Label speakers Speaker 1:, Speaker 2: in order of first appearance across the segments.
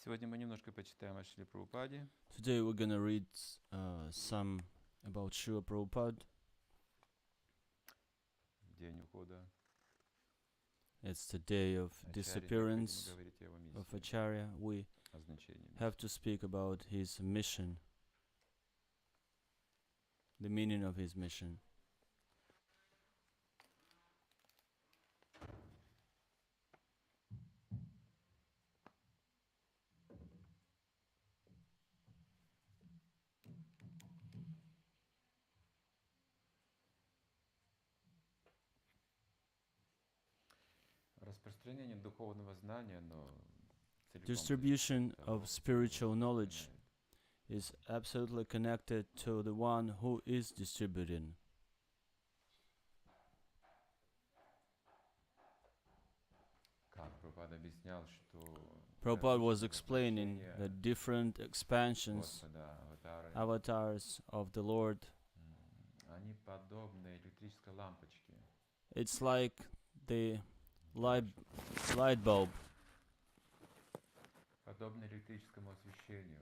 Speaker 1: Сегодня мы немножко почитаем о Шриле Прабхупаде.
Speaker 2: Today we're gonna read some about Srila Prabhupada.
Speaker 1: День ухода
Speaker 2: It's the day of
Speaker 1: Ачарьи.
Speaker 2: disappearance
Speaker 1: Будем говорить о его
Speaker 2: of
Speaker 1: миссии,
Speaker 2: Acharya. We
Speaker 1: о значении миссии.
Speaker 2: have to speak about his mission, the meaning of his mission.
Speaker 1: Распространение духовного знания, но целиком
Speaker 2: Distribution
Speaker 1: зависит от того,
Speaker 2: of spiritual
Speaker 1: кто
Speaker 2: knowledge
Speaker 1: распространяет.
Speaker 2: is absolutely connected to the one who is distributing.
Speaker 1: Как Прабхупада объяснял, что
Speaker 2: Prabhupada was
Speaker 1: различные
Speaker 2: explaining
Speaker 1: воплощения
Speaker 2: the different expansions,
Speaker 1: Господа, аватары,
Speaker 2: avatars of the Lord.
Speaker 1: Они подобны электрической лампочке.
Speaker 2: It's like the light bulb.
Speaker 1: Подобно электрическому освещению.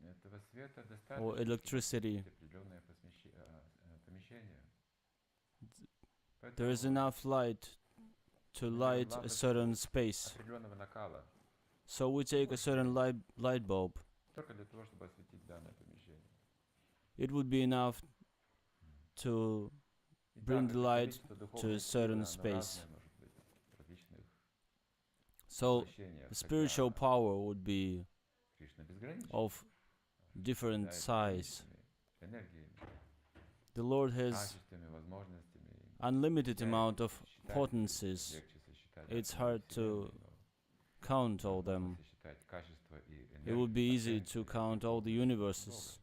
Speaker 1: Этого света достаточно,
Speaker 2: Or electricity.
Speaker 1: чтобы определенное помещение.
Speaker 2: There is enough light to light a certain space.
Speaker 1: Определенного накала.
Speaker 2: So we take a certain light bulb.
Speaker 1: Только для того, чтобы осветить данное помещение.
Speaker 2: It would be enough to bring the light to a certain space. So the spiritual power would be of different size. The Lord has unlimited amount of potencies. It's hard to count all them. It would be easy to count all the universes,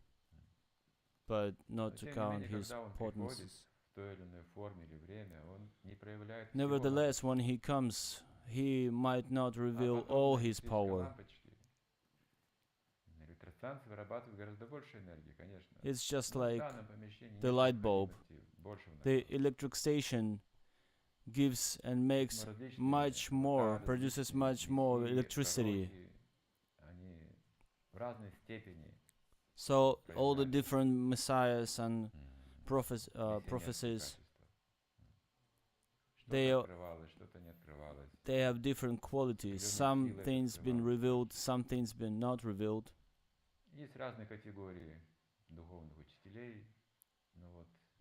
Speaker 2: but not to count his potencies. Nevertheless, when he comes, he might not reveal all his power. It's just like the light bulb. The electric station gives and makes much more, produces much more electricity. So all the different messiahs and prophecies, they have different qualities. Some things been revealed, some things been not revealed.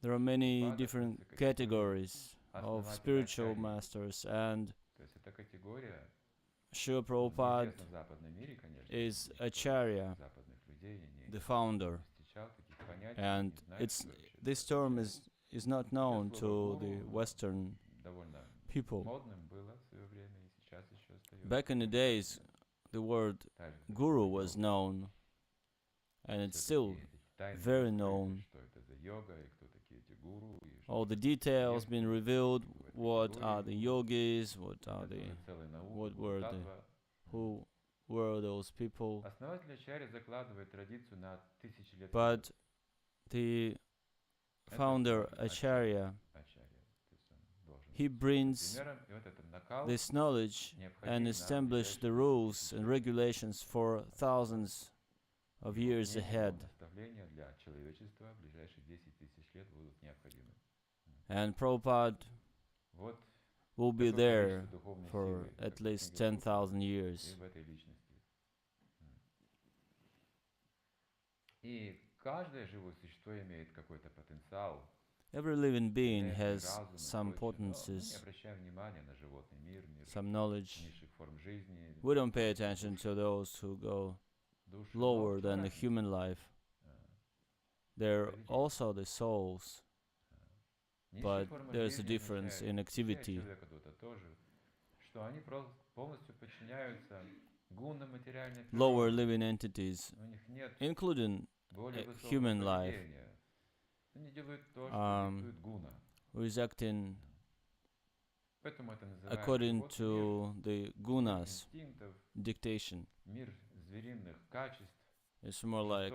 Speaker 2: There are many different categories of spiritual masters, and Srila Prabhupada is Acharya, the founder, and this term is not known to the Western people. Back in the days, the word guru was known, and it's still very known. All the details been revealed. What are the yogis? Who were those people? But the founder Acharya, he brings this knowledge and establishes the rules and regulations for thousands of years ahead. And Prabhupada will be there for at least 10,000 years. Every living being has some potencies, some knowledge. We don't pay attention to those who go lower than the human life. They're also the souls, but there's a difference in activity. Lower living entities, including human life, who is acting according to the gunas, dictation. It's more like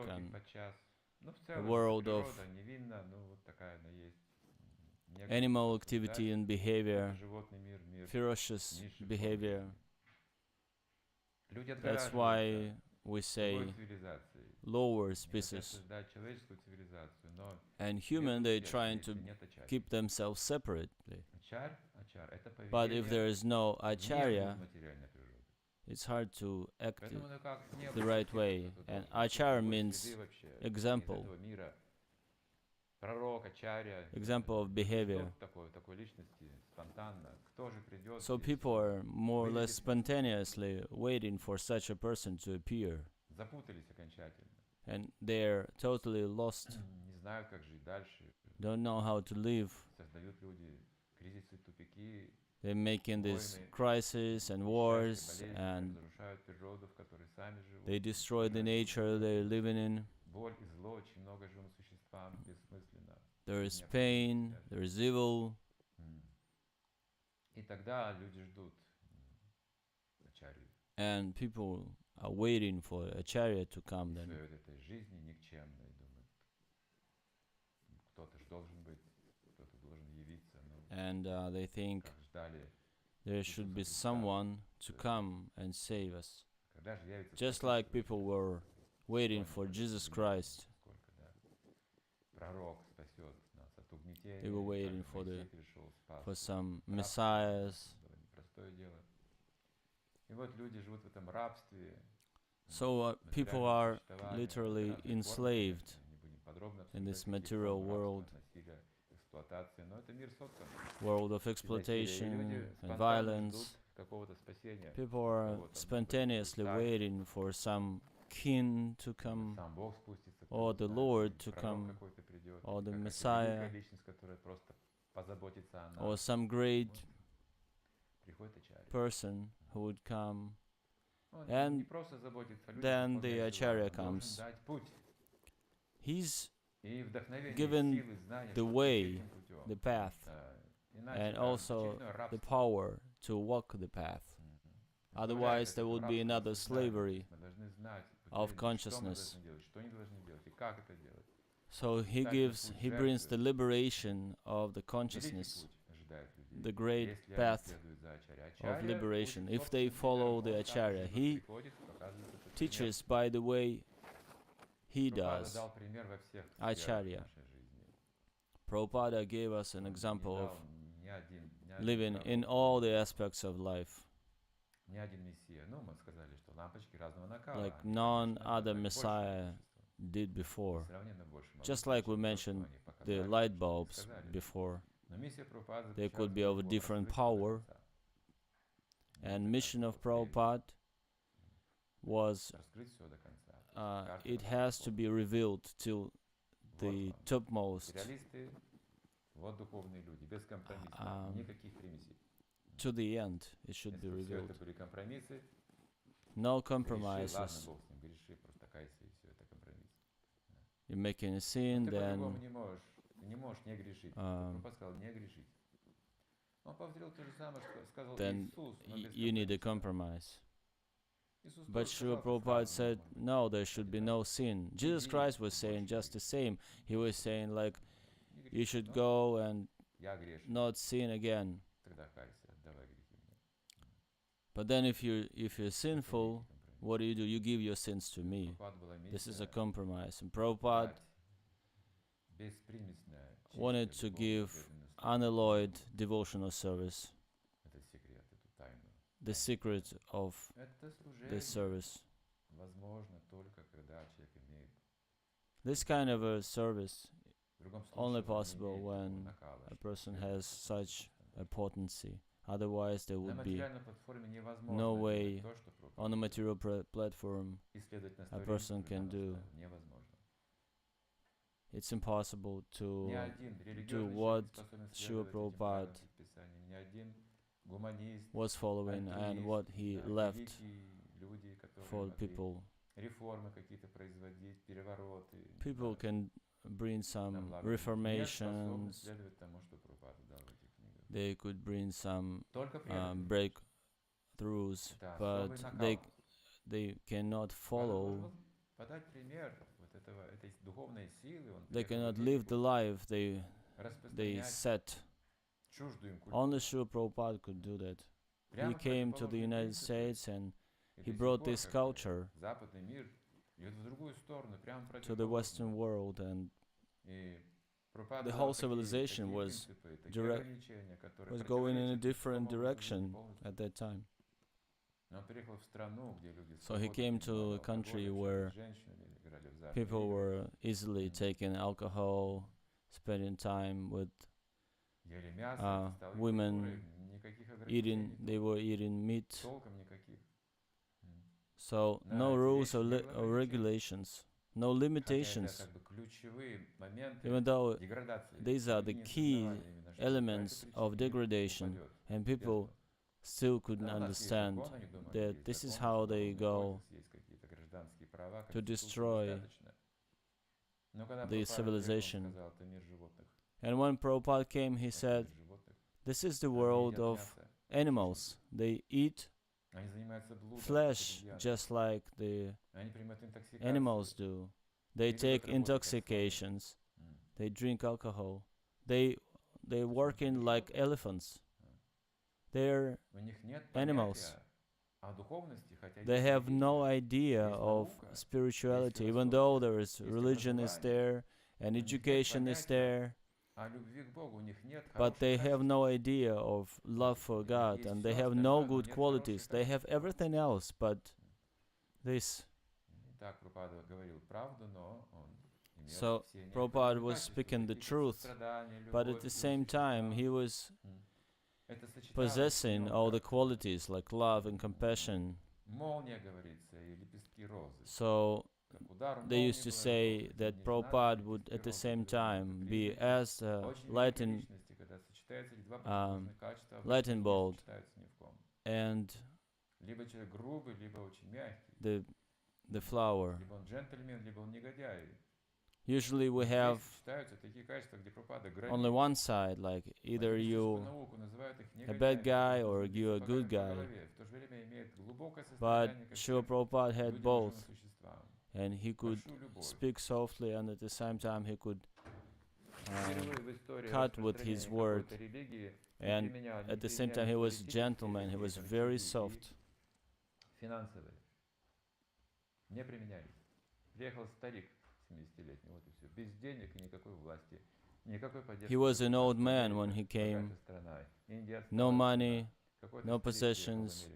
Speaker 2: a world of animal activity and behavior, ferocious behavior.
Speaker 1: Люди
Speaker 2: That's
Speaker 1: отгораживаются
Speaker 2: why we
Speaker 1: другой
Speaker 2: say
Speaker 1: цивилизацией.
Speaker 2: lower
Speaker 1: Они хотят
Speaker 2: species
Speaker 1: создать человеческую цивилизацию, но
Speaker 2: and
Speaker 1: нет
Speaker 2: human, they're
Speaker 1: успеха,
Speaker 2: trying to
Speaker 1: если нет ачарьи.
Speaker 2: keep themselves separately.
Speaker 1: Ачар– это
Speaker 2: But if
Speaker 1: поведение
Speaker 2: there is no
Speaker 1: вне
Speaker 2: acharya,
Speaker 1: материальной природы.
Speaker 2: it's hard to act
Speaker 1: Поэтому ну как не
Speaker 2: the
Speaker 1: было
Speaker 2: right
Speaker 1: таких,
Speaker 2: way.
Speaker 1: кто
Speaker 2: And
Speaker 1: должен быть из
Speaker 2: acharya
Speaker 1: другой
Speaker 2: means
Speaker 1: среды вообще, не из
Speaker 2: example,
Speaker 1: этого мира. Пророк, ачарья,
Speaker 2: example of behavior.
Speaker 1: что такой личности, спонтанно. Кто же придет,
Speaker 2: So
Speaker 1: если
Speaker 2: people
Speaker 1: он
Speaker 2: are more or less
Speaker 1: выведет,
Speaker 2: spontaneously waiting for such a person to appear,
Speaker 1: запутались окончательно.
Speaker 2: and they're totally lost,
Speaker 1: Не знают, как жить дальше.
Speaker 2: don't know how to live.
Speaker 1: Создают люди кризисы, тупики,
Speaker 2: They're making this
Speaker 1: войны,
Speaker 2: crisis and
Speaker 1: несчастья,
Speaker 2: wars,
Speaker 1: болезни,
Speaker 2: and
Speaker 1: разрушают природу, в которой сами живут.
Speaker 2: they destroy the nature they're living in.
Speaker 1: Боль и зло очень много живым существам бессмысленно.
Speaker 2: There is pain, there is evil,
Speaker 1: И тогда люди ждут ачарью.
Speaker 2: and people are waiting for acharya to come then.
Speaker 1: Своей этой жизни никчемной думают. Кто-то же должен быть, кто-то должен явиться. Ну,
Speaker 2: And they think
Speaker 1: как ждали,
Speaker 2: there should be someone to come and save us.
Speaker 1: когда же явится
Speaker 2: Just
Speaker 1: Спаситель,
Speaker 2: like
Speaker 1: вообще,
Speaker 2: people were waiting for
Speaker 1: сколько
Speaker 2: Jesus
Speaker 1: времени,
Speaker 2: Christ.
Speaker 1: сколько, да. Пророк спасет нас от угнетения.
Speaker 2: They were
Speaker 1: и
Speaker 2: waiting
Speaker 1: также
Speaker 2: for
Speaker 1: Моисей пришел, спас.
Speaker 2: for some
Speaker 1: Рабство
Speaker 2: messiahs.
Speaker 1: было непростое дело. И вот люди живут в этом рабстве.
Speaker 2: So people are literally enslaved in this material world, world of exploitation and violence. People are spontaneously waiting for some king to come, or the Lord to come, or the Messiah, or some great person who would come. And then the acharya comes. He's given the way, the path, and also the power to walk the path. Otherwise, there would be another slavery of consciousness. So he brings the liberation of the consciousness, the great path of liberation. If they follow the acharya, he teaches by the way he does. Acharya. Prabhupada gave us an example of living in all the aspects of life. Like none other Messiah did before. Just like we mentioned the light bulbs before. They could be of a different power. And mission of Prabhupada was it has to be revealed till the topmost, to the end. It should be revealed. No compromises. You're making a sin, then you need a compromise. But Srila Prabhupada said, no, there should be no sin. Jesus Christ was saying just the same. He was saying like, you should go and not sin again. But then if you're sinful, what do? You give your sins to me. This is a compromise. And Prabhupada wanted to give unalloyed devotional service. The secret of this service. This kind of a service only possible when a person has such a potency. Otherwise, there would be no way on a material platform a person can do. It's impossible to do what Srila Prabhupada was following and what he left for people. People can bring some reformations, they could bring some breakthroughs, but they cannot follow, they cannot live the life they set. Only Srila Prabhupada could do that. He came to the United States and he brought this culture to the Western world, and the whole civilization was going in a different direction at that time. So he came to a country where people were easily taking alcohol, spending time with women, they were eating meat. So no rules or regulations, no limitations. Even though these are the key elements of degradation, and people still couldn't understand that this is how they go to destroy the civilization. And when Prabhupada came, he said, this is the world of animals. They eat flesh just like the animals do. They take intoxications. They drink alcohol. They working like elephants. They're animals. They have no idea of spirituality, even though there is religion is there and education is there. But they have no idea of love for God, and they have no good qualities. They have everything else, but this. So Prabhupada was speaking the truth, but at the same time he was possessing all the qualities like love and compassion. So they used to say that Prabhupada would at the same time be as lightning bolt and the flower. Usually we have only one side, like either you a bad guy or you a good guy. But Srila Prabhupada had both, and he could speak softly, and at the same time he could cut with his word, and at the same time he was a gentleman, he was very soft. He was an old man when he came. No money, no possessions.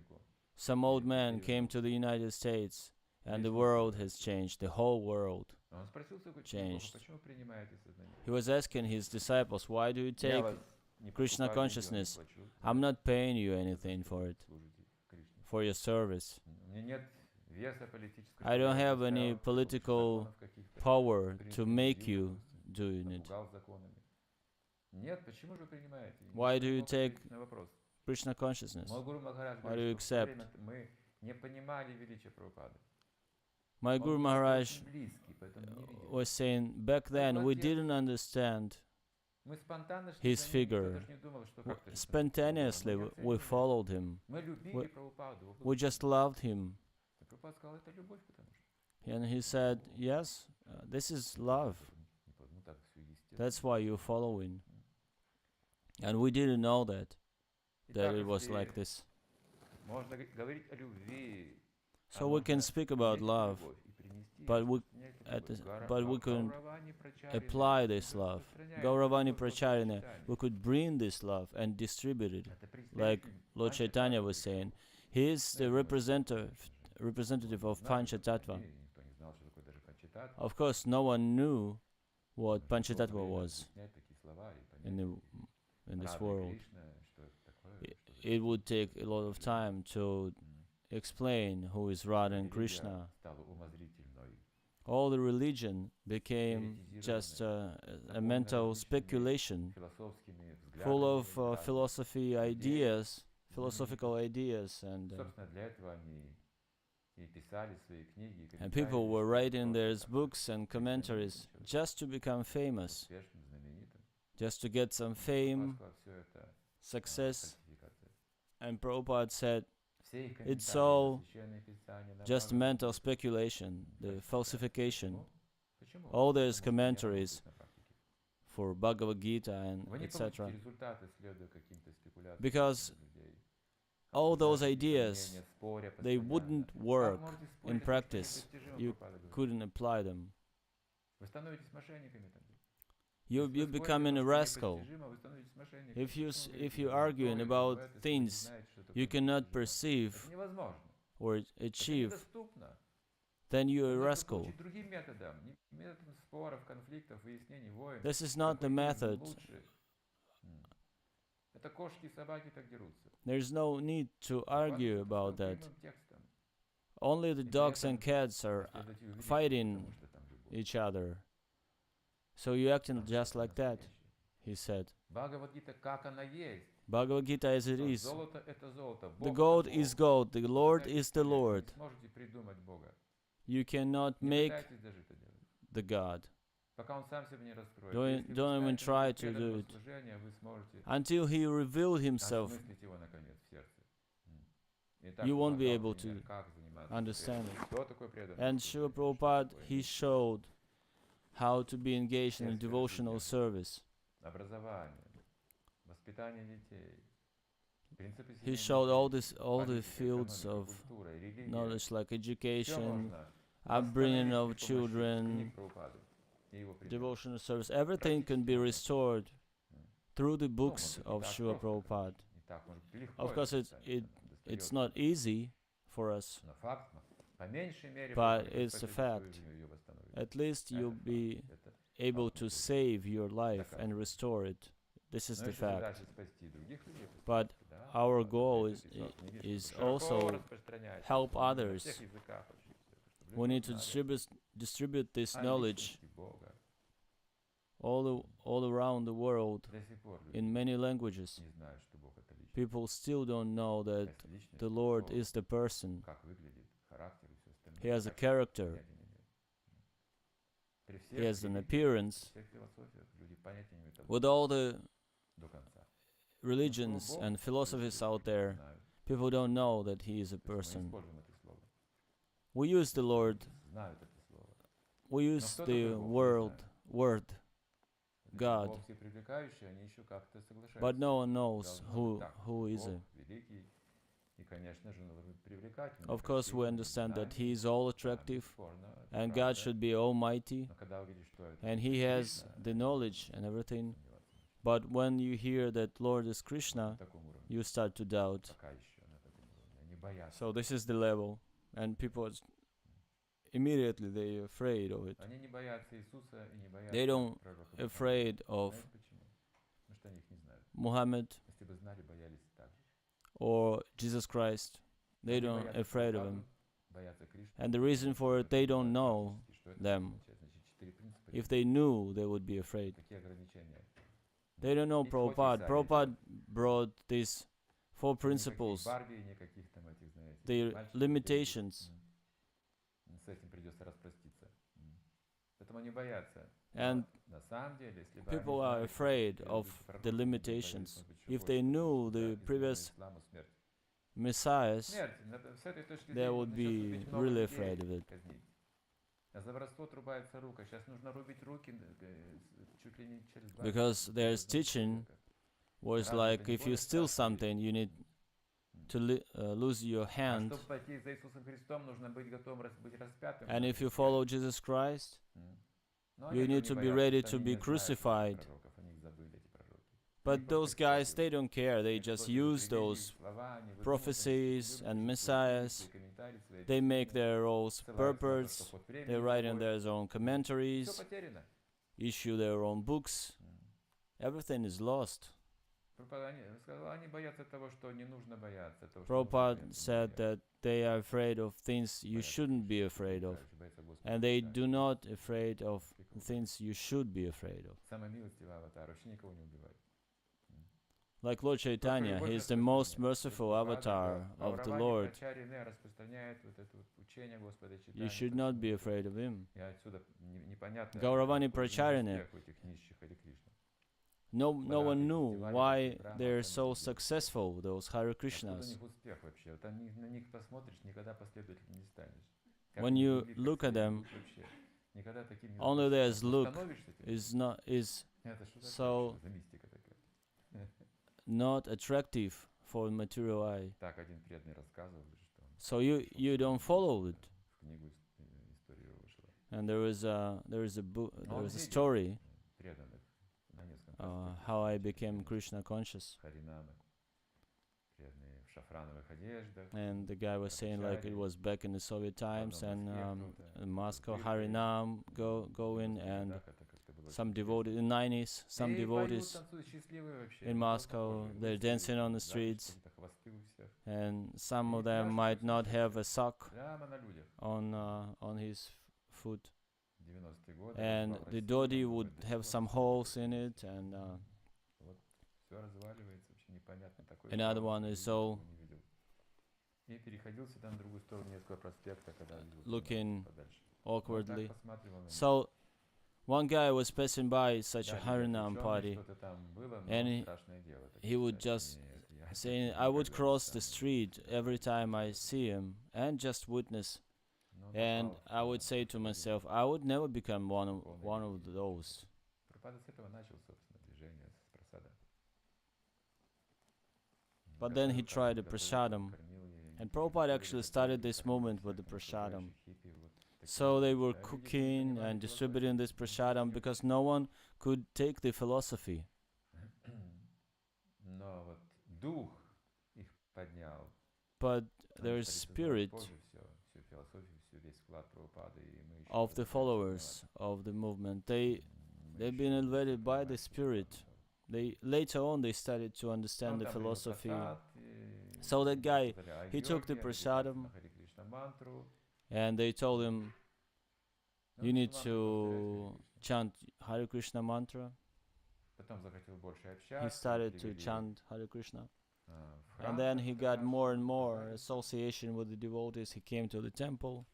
Speaker 2: Some old man came to the United States, and the world has changed. The whole world changed. He was asking his disciples, why do you take Krishna consciousness? I'm not paying you anything for it, for your service. I don't have any political power to make you doing it. Why do you take Krishna consciousness? Why do you accept? My Guru Maharaj was saying, back then we didn't understand his figure. Spontaneously we followed him. We just loved him. And he said, yes, this is love. That's why you're following. And we didn't know that it was like this. So we can speak about love, but we can apply this love. Gauravani Pracharina, we could bring this love and distribute it. Like Lord Chaitanya was saying, he is the representative of Panchatattva. Of course, no one knew what Panchatattva was in this world. It would take a lot of time to explain who is Radha and Krishna. All the religion became just a mental speculation, full of philosophical ideas, and people were writing their books and commentaries just to become famous, just to get some fame, success. And Prabhupada said, it's all just mental speculation, the falsification. All those commentaries for Bhagavad Gita and etc. Because all those ideas, they wouldn't work in practice. You couldn't apply them. You becoming a rascal. If you're arguing about things you cannot perceive or achieve, then you're a rascal. This is not the method. There's no need to argue about that. Only the dogs and cats are fighting each other. So you're acting just like that, he said. Bhagavad Gita as it is. The gold is gold, the Lord is the Lord. You cannot make the God. Don't even try to do it. Until he revealed himself, you won't be able to understand it. And Srila Prabhupada, he showed how to be engaged in a devotional service. He showed all the fields of knowledge, like education, upbringing of children, devotional service. Everything can be restored through the books of Srila Prabhupada. Of course, it's not easy for us, but it's a fact. At least you'll be able to save your life and restore it. This is the fact. But our goal is also help others. We need to distribute this knowledge all around the world in many languages. People still don't know that the Lord is the person. He has a character. He has an appearance. With all the religions and philosophies out there, people don't know that he is a person. We use the Lord, we use the word, God, but no one knows who is it. Of course, we understand that he is all attractive, and God should be almighty, and he has the knowledge and everything. But when you hear that Lord is Krishna, you start to doubt. So this is the level, and people immediately they're afraid of it. They don't afraid of Muhammad or Jesus Christ. They don't afraid of him. And the reason for it, they don't know them. If they knew, they would be afraid. They don't know Prabhupada. Prabhupada brought these 4 principles, the limitations. And people are afraid of the limitations. If they knew the previous messiahs, they would be really afraid of it. Because their teaching was like, if you steal something, you need to lose your hand. And if you follow Jesus Christ, you need to be ready to be crucified. But those guys, they don't care. They just use those prophecies and messiahs. They make their own purports. They write in their own commentaries, issue their own books. Everything is lost. Prabhupada said that they are afraid of things you shouldn't be afraid of, and they do not afraid of things you should be afraid of. Like Lord Chaitanya, he is the most merciful avatar of the Lord. You should not be afraid of him. Gauravani Pracharine. No one knew why they're so successful, those Hare Krishnas. When you look at them, only their look is so not attractive for material eye.
Speaker 1: Так один преданный рассказывал, что он
Speaker 2: So you don't follow it.
Speaker 1: в книгу историю вышло.
Speaker 2: And there is a book, there is a story
Speaker 1: преданных на нескольком
Speaker 2: how I became Krishna conscious.
Speaker 1: Харинамы, преданные в шафрановых одеждах.
Speaker 2: And the guy was saying like it was back in the Soviet times, and in Moscow Harinam go in, and some devotees in 90s, some devotees in Moscow, they're dancing on the streets, and some of them might not have a sock on his foot, and the dhoti would have some holes in it, and another one is so looking awkwardly. So one guy was passing by such a Harinam party, and he would just say, I would cross the street every time I see him and just witness. And I would say to myself, I would never become one of those. But then he tried the prasadam, and Prabhupada actually started this movement with the prasadam. So they were cooking and distributing this prasadam because no one could take the philosophy. But there is spirit of the followers of the movement. They've been elevated by the spirit. Later on they started to understand the philosophy. So that guy, he took the prasadam, and they told him, you need to chant Hare Krishna mantra. He started to chant Hare Krishna. And then he got more and more association with the devotees. He came to the temple.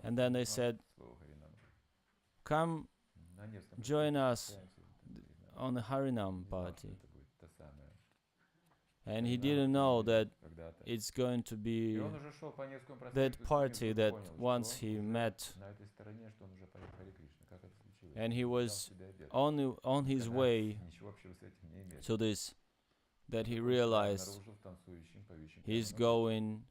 Speaker 2: And then they said, come join us on the Harinam party. And he didn't know that it's going to be that party that once he met. And he was on his way to this, that he realized he's going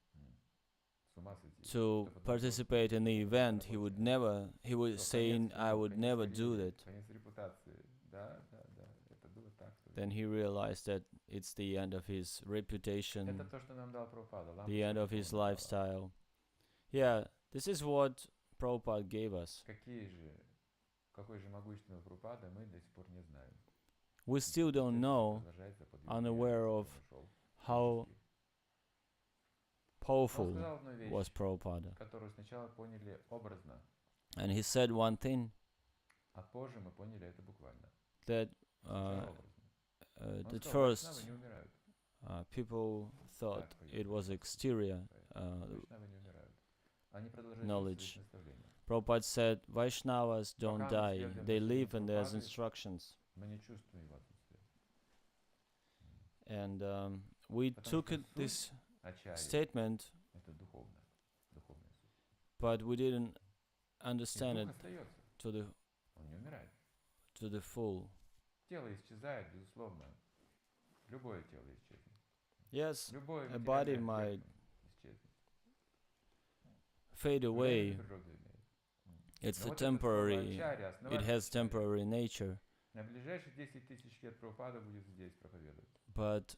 Speaker 2: to participate in the event. He was saying, I would never do that. Then he realized that it's the end of his reputation, the end of his lifestyle. Yeah, this is what Prabhupada gave us. We still don't know, unaware of how powerful was Prabhupada. And he said one thing, that at first people thought it was exterior knowledge. Prabhupada said, Vaishnavas don't die, they live and there's instructions. And we took this statement, but we didn't understand it to the full. Yes, a body might fade away. It's a temporary, it has temporary nature. But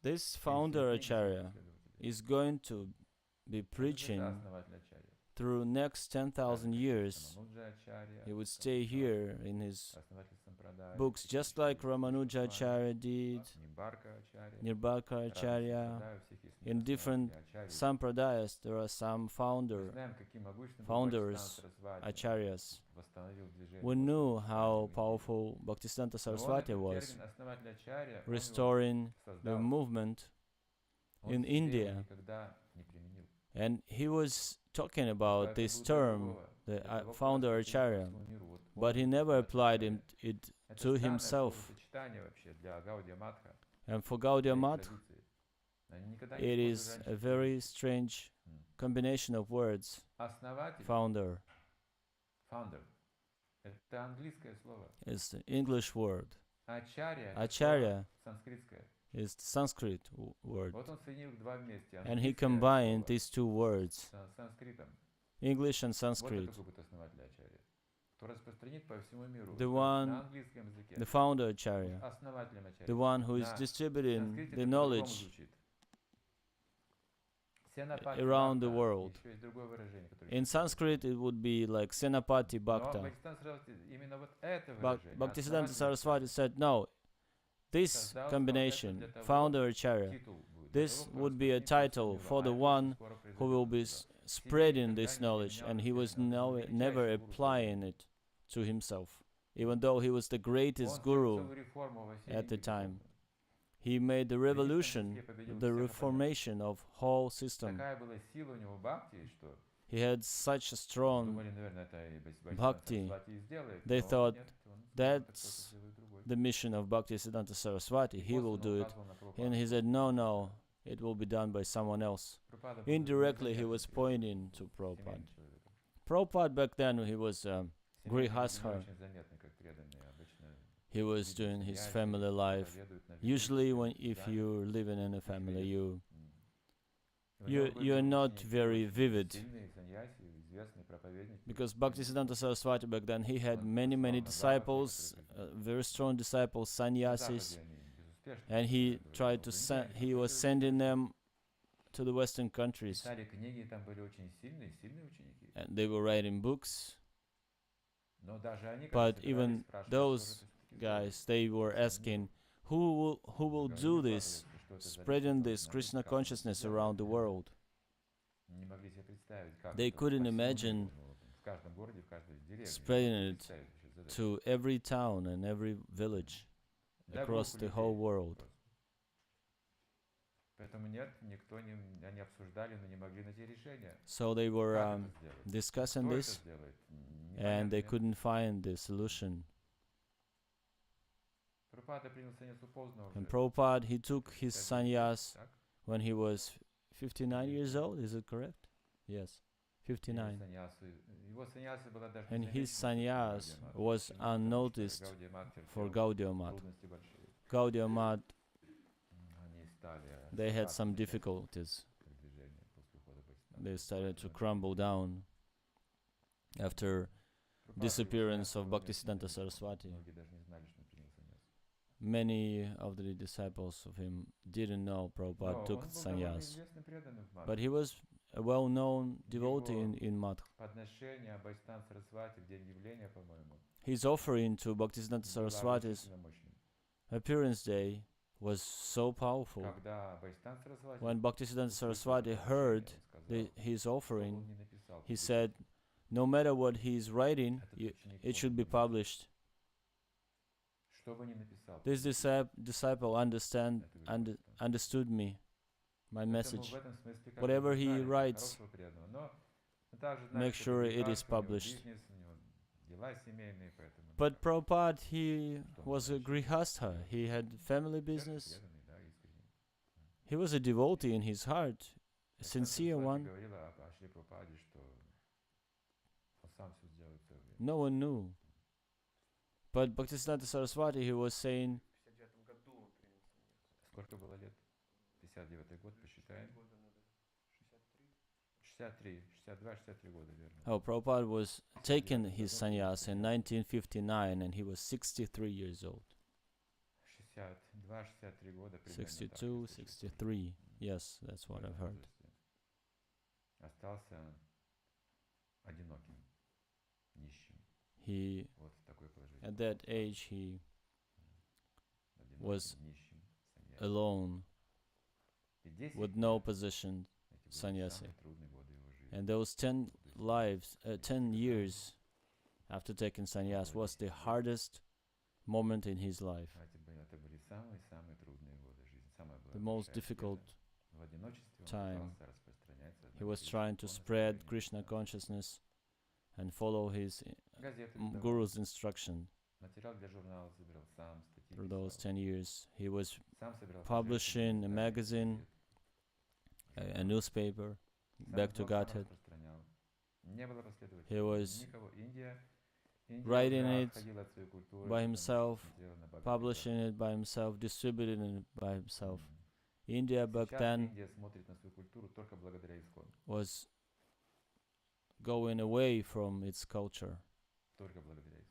Speaker 2: this founder Acharya is going to be preaching through next 10,000 years. He would stay here in his books, just like Ramanuja Acharya did, Nirbhaka Acharya. In different sampradayas, there are some founders, acharyas. We knew how powerful Bhaktisiddhanta Saraswati was, restoring the movement in India. And he was talking about this term, the founder Acharya, but he never applied it to himself. And for Gaudiya Math, it is a very strange combination of words. Founder. It's the English word. Acharya is the Sanskrit word.
Speaker 1: Вот он соединил два вместе.
Speaker 2: And he
Speaker 1: Английское
Speaker 2: combined
Speaker 1: слово
Speaker 2: these two words,
Speaker 1: с санскритом.
Speaker 2: English and
Speaker 1: Вот
Speaker 2: Sanskrit.
Speaker 1: это опыт основателя Ачарьи, кто распространит по всему миру.
Speaker 2: The
Speaker 1: На
Speaker 2: one,
Speaker 1: английском языке.
Speaker 2: the founder Acharya,
Speaker 1: Основателем Ачарьи.
Speaker 2: the one who is
Speaker 1: На
Speaker 2: distributing
Speaker 1: санскрите
Speaker 2: the
Speaker 1: это по-другому
Speaker 2: knowledge
Speaker 1: звучит. Сенапати
Speaker 2: around the
Speaker 1: Бхакта.
Speaker 2: world.
Speaker 1: Еще есть другое выражение, которое
Speaker 2: In Sanskrit, it would be like Senapati
Speaker 1: Но
Speaker 2: Bhakta.
Speaker 1: Бхактисиданта Сарасвати именно вот это выражение.
Speaker 2: Bhaktisiddhanta
Speaker 1: основатель
Speaker 2: Saraswati said, no, this
Speaker 1: создал
Speaker 2: combination,
Speaker 1: для того,
Speaker 2: founder Acharya,
Speaker 1: титул будет. Для
Speaker 2: this
Speaker 1: того, кто
Speaker 2: would be a
Speaker 1: распространит по всему
Speaker 2: title
Speaker 1: миру.
Speaker 2: for
Speaker 1: А
Speaker 2: the
Speaker 1: это очень
Speaker 2: one
Speaker 1: скоро
Speaker 2: who will
Speaker 1: произойдет
Speaker 2: be
Speaker 1: уже.
Speaker 2: spreading this knowledge, and he was never applying it to himself, even though he was the greatest guru at the time. He made the revolution, the reformation of whole system.
Speaker 1: Такая была сила у него бхакти, что
Speaker 2: He had such a strong
Speaker 1: думали, наверное, это и
Speaker 2: bhakti.
Speaker 1: Сарасвати и сделает.
Speaker 2: They
Speaker 1: Но
Speaker 2: thought
Speaker 1: нет, он сказал,
Speaker 2: that's
Speaker 1: это кто-то сделает другой.
Speaker 2: the mission of Bhaktisiddhanta Saraswati.
Speaker 1: И
Speaker 2: He will
Speaker 1: косвенно
Speaker 2: do it.
Speaker 1: указывал на Прабхупаду.
Speaker 2: And he said, no, no, it will be done by someone else.
Speaker 1: Прабхупада был
Speaker 2: Indirectly, he
Speaker 1: невероятно
Speaker 2: was
Speaker 1: интересным,
Speaker 2: pointing to
Speaker 1: семейным
Speaker 2: Prabhupada.
Speaker 1: человеком.
Speaker 2: Prabhupada back then, he was
Speaker 1: Семейные
Speaker 2: Grihastha.
Speaker 1: люди не очень заметны, как преданные. Обычно
Speaker 2: He was
Speaker 1: видят
Speaker 2: doing his
Speaker 1: семья,
Speaker 2: family life.
Speaker 1: проповедуют на
Speaker 2: Usually,
Speaker 1: виду,
Speaker 2: when
Speaker 1: в
Speaker 2: if
Speaker 1: зале.
Speaker 2: you're living in a family, you
Speaker 1: И у него были
Speaker 2: you're not
Speaker 1: ученики
Speaker 2: very
Speaker 1: очень
Speaker 2: vivid.
Speaker 1: сильные саньяси, известные проповедники.
Speaker 2: Because Bhaktisiddhanta Saraswati back then, he had many disciples, very strong disciples,
Speaker 1: На
Speaker 2: sannyasis,
Speaker 1: Западе они безуспешно
Speaker 2: and he
Speaker 1: проповедовали,
Speaker 2: tried
Speaker 1: но
Speaker 2: to
Speaker 1: в
Speaker 2: send.
Speaker 1: Индии
Speaker 2: He was sending them to the Western countries,
Speaker 1: писали книги, и там были очень сильные ученики.
Speaker 2: and they were writing books.
Speaker 1: Но даже они,
Speaker 2: But
Speaker 1: когда
Speaker 2: even
Speaker 1: собирались, спрашивали,
Speaker 2: those
Speaker 1: кто же это всё-таки
Speaker 2: guys, they were asking, who will
Speaker 1: сделает.
Speaker 2: do
Speaker 1: Говорили,
Speaker 2: this,
Speaker 1: выкладывали, что это за
Speaker 2: spreading
Speaker 1: личность,
Speaker 2: this
Speaker 1: должна быть,
Speaker 2: Krishna
Speaker 1: как он это
Speaker 2: consciousness
Speaker 1: сделает.
Speaker 2: around the world?
Speaker 1: Не могли себе представить, как
Speaker 2: They
Speaker 1: это
Speaker 2: couldn't
Speaker 1: по всему
Speaker 2: imagine
Speaker 1: миру, ну, в каждом городе, в каждой деревне.
Speaker 2: spreading
Speaker 1: Не могли
Speaker 2: it
Speaker 1: представить вообще задачу.
Speaker 2: To every town and every village
Speaker 1: Для
Speaker 2: across
Speaker 1: группы
Speaker 2: the whole
Speaker 1: людей
Speaker 2: world.
Speaker 1: просто. Поэтому нет, никто не, они обсуждали, но не могли найти решения.
Speaker 2: So they were
Speaker 1: Как это сделать?
Speaker 2: discussing
Speaker 1: Кто это
Speaker 2: this,
Speaker 1: сделает?
Speaker 2: and they
Speaker 1: Непонятно, нет?
Speaker 2: couldn't find the solution.
Speaker 1: Прабхупада принял саньясу поздно
Speaker 2: And
Speaker 1: уже.
Speaker 2: Prabhupada, he took his
Speaker 1: 59 лет,
Speaker 2: sannyas
Speaker 1: так?
Speaker 2: when he was 59 years old, is it correct? Yes,
Speaker 1: Принял
Speaker 2: 59.
Speaker 1: саньясу. Его саньяса была даже
Speaker 2: And his
Speaker 1: незамечена
Speaker 2: sannyas
Speaker 1: Гаудия Мат,
Speaker 2: was
Speaker 1: потому что
Speaker 2: unnoticed
Speaker 1: Гаудия Мат
Speaker 2: for
Speaker 1: терпел
Speaker 2: Gaudiya Math.
Speaker 1: трудности большие.
Speaker 2: Gaudiya Math,
Speaker 1: Они стали
Speaker 2: they had
Speaker 1: отступаться
Speaker 2: some
Speaker 1: от
Speaker 2: difficulties.
Speaker 1: продвижения после ухода Бхактисиданты.
Speaker 2: They started to
Speaker 1: Поэтому
Speaker 2: crumble down after
Speaker 1: Прабхупада
Speaker 2: disappearance
Speaker 1: принял
Speaker 2: of
Speaker 1: саньясу,
Speaker 2: Bhaktisiddhanta Saraswati.
Speaker 1: многие даже не знали, что он принял саньясу.
Speaker 2: Many of the disciples of him didn't know Prabhupada
Speaker 1: Но
Speaker 2: took
Speaker 1: он был довольно
Speaker 2: sannyas.
Speaker 1: известным преданным в Мадхе.
Speaker 2: But he was a well-known devotee in Madh.
Speaker 1: Подношение Бхактисиданты Сарасвати в день явления, по-моему,
Speaker 2: His offering to Bhaktisiddhanta
Speaker 1: было
Speaker 2: Saraswati's
Speaker 1: оглушительно мощным.
Speaker 2: appearance day was so powerful.
Speaker 1: Когда Бхактисиданта Сарасвати
Speaker 2: When Bhaktisiddhanta
Speaker 1: услышал
Speaker 2: Saraswati
Speaker 1: это
Speaker 2: heard
Speaker 1: подношение, он сказал,
Speaker 2: his
Speaker 1: что бы
Speaker 2: offering,
Speaker 1: он ни написал,
Speaker 2: he
Speaker 1: пусть
Speaker 2: said, no matter what he's writing,
Speaker 1: этот ученик
Speaker 2: it should
Speaker 1: понял
Speaker 2: be
Speaker 1: мою
Speaker 2: published.
Speaker 1: Что бы ни написал,
Speaker 2: This disciple
Speaker 1: это
Speaker 2: understood me, my
Speaker 1: Поэтому
Speaker 2: message.
Speaker 1: в этом смысле, как
Speaker 2: Whatever
Speaker 1: бы,
Speaker 2: he
Speaker 1: знали
Speaker 2: writes,
Speaker 1: хорошего преданного. Но мы также
Speaker 2: make
Speaker 1: знаем, что
Speaker 2: sure
Speaker 1: это
Speaker 2: it is
Speaker 1: государство, у него
Speaker 2: published.
Speaker 1: бизнес, у него дела семейные, поэтому
Speaker 2: But
Speaker 1: да,
Speaker 2: Prabhupada, he
Speaker 1: что он
Speaker 2: was a
Speaker 1: дальше
Speaker 2: grihastha.
Speaker 1: делает.
Speaker 2: He had family
Speaker 1: Сердце
Speaker 2: business.
Speaker 1: преданный, да, искренний.
Speaker 2: He was a devotee in his heart, a
Speaker 1: Бхактисиданта
Speaker 2: sincere
Speaker 1: Сарасвати
Speaker 2: one.
Speaker 1: говорила о Шри Прабхупаде, что он сам все сделает в свое время.
Speaker 2: No one knew. But Bhaktisiddhanta Saraswati, he was saying,
Speaker 1: Сколько было лет? 59-й год, посчитаем. 63, 62, 63 года, верно.
Speaker 2: oh, Prabhupada was taking his sannyas in 1959 and he was 63 years old.
Speaker 1: 62, 63 года примерно.
Speaker 2: 62, 63. Yes, that's what I've heard.
Speaker 1: Остался одиноким, нищим.
Speaker 2: He,
Speaker 1: Вот такое положение.
Speaker 2: at that age, he
Speaker 1: Одиноким,
Speaker 2: was
Speaker 1: нищим, саньяси.
Speaker 2: alone
Speaker 1: И 10
Speaker 2: with no
Speaker 1: лет
Speaker 2: position,
Speaker 1: эти были
Speaker 2: саньяси.
Speaker 1: самые трудные годы его жизни.
Speaker 2: and those 10 10 years after taking sannyas was the hardest moment in his life,
Speaker 1: Это были самые-самые трудные годы жизни. Самая была
Speaker 2: the most
Speaker 1: большая
Speaker 2: difficult
Speaker 1: беда. В одиночестве он
Speaker 2: time.
Speaker 1: пытался распространять
Speaker 2: He was
Speaker 1: сознание
Speaker 2: trying to
Speaker 1: Кришны,
Speaker 2: spread
Speaker 1: полностью
Speaker 2: Krishna
Speaker 1: преданный.
Speaker 2: consciousness and follow his
Speaker 1: Газеты издавал,
Speaker 2: guru's instruction.
Speaker 1: материал для журнала собирал сам, статьи
Speaker 2: For those
Speaker 1: писал,
Speaker 2: 10 years, he was
Speaker 1: сам собирал
Speaker 2: publishing
Speaker 1: пожертвования,
Speaker 2: a
Speaker 1: издания
Speaker 2: magazine,
Speaker 1: газет,
Speaker 2: a newspaper,
Speaker 1: сам
Speaker 2: back to
Speaker 1: издавал, сам
Speaker 2: Godhead.
Speaker 1: распространял. Не было последователей,
Speaker 2: He was
Speaker 1: никого. Индия
Speaker 2: writing it by himself, publishing it by himself, distributing it by himself. India back then was going away from its culture.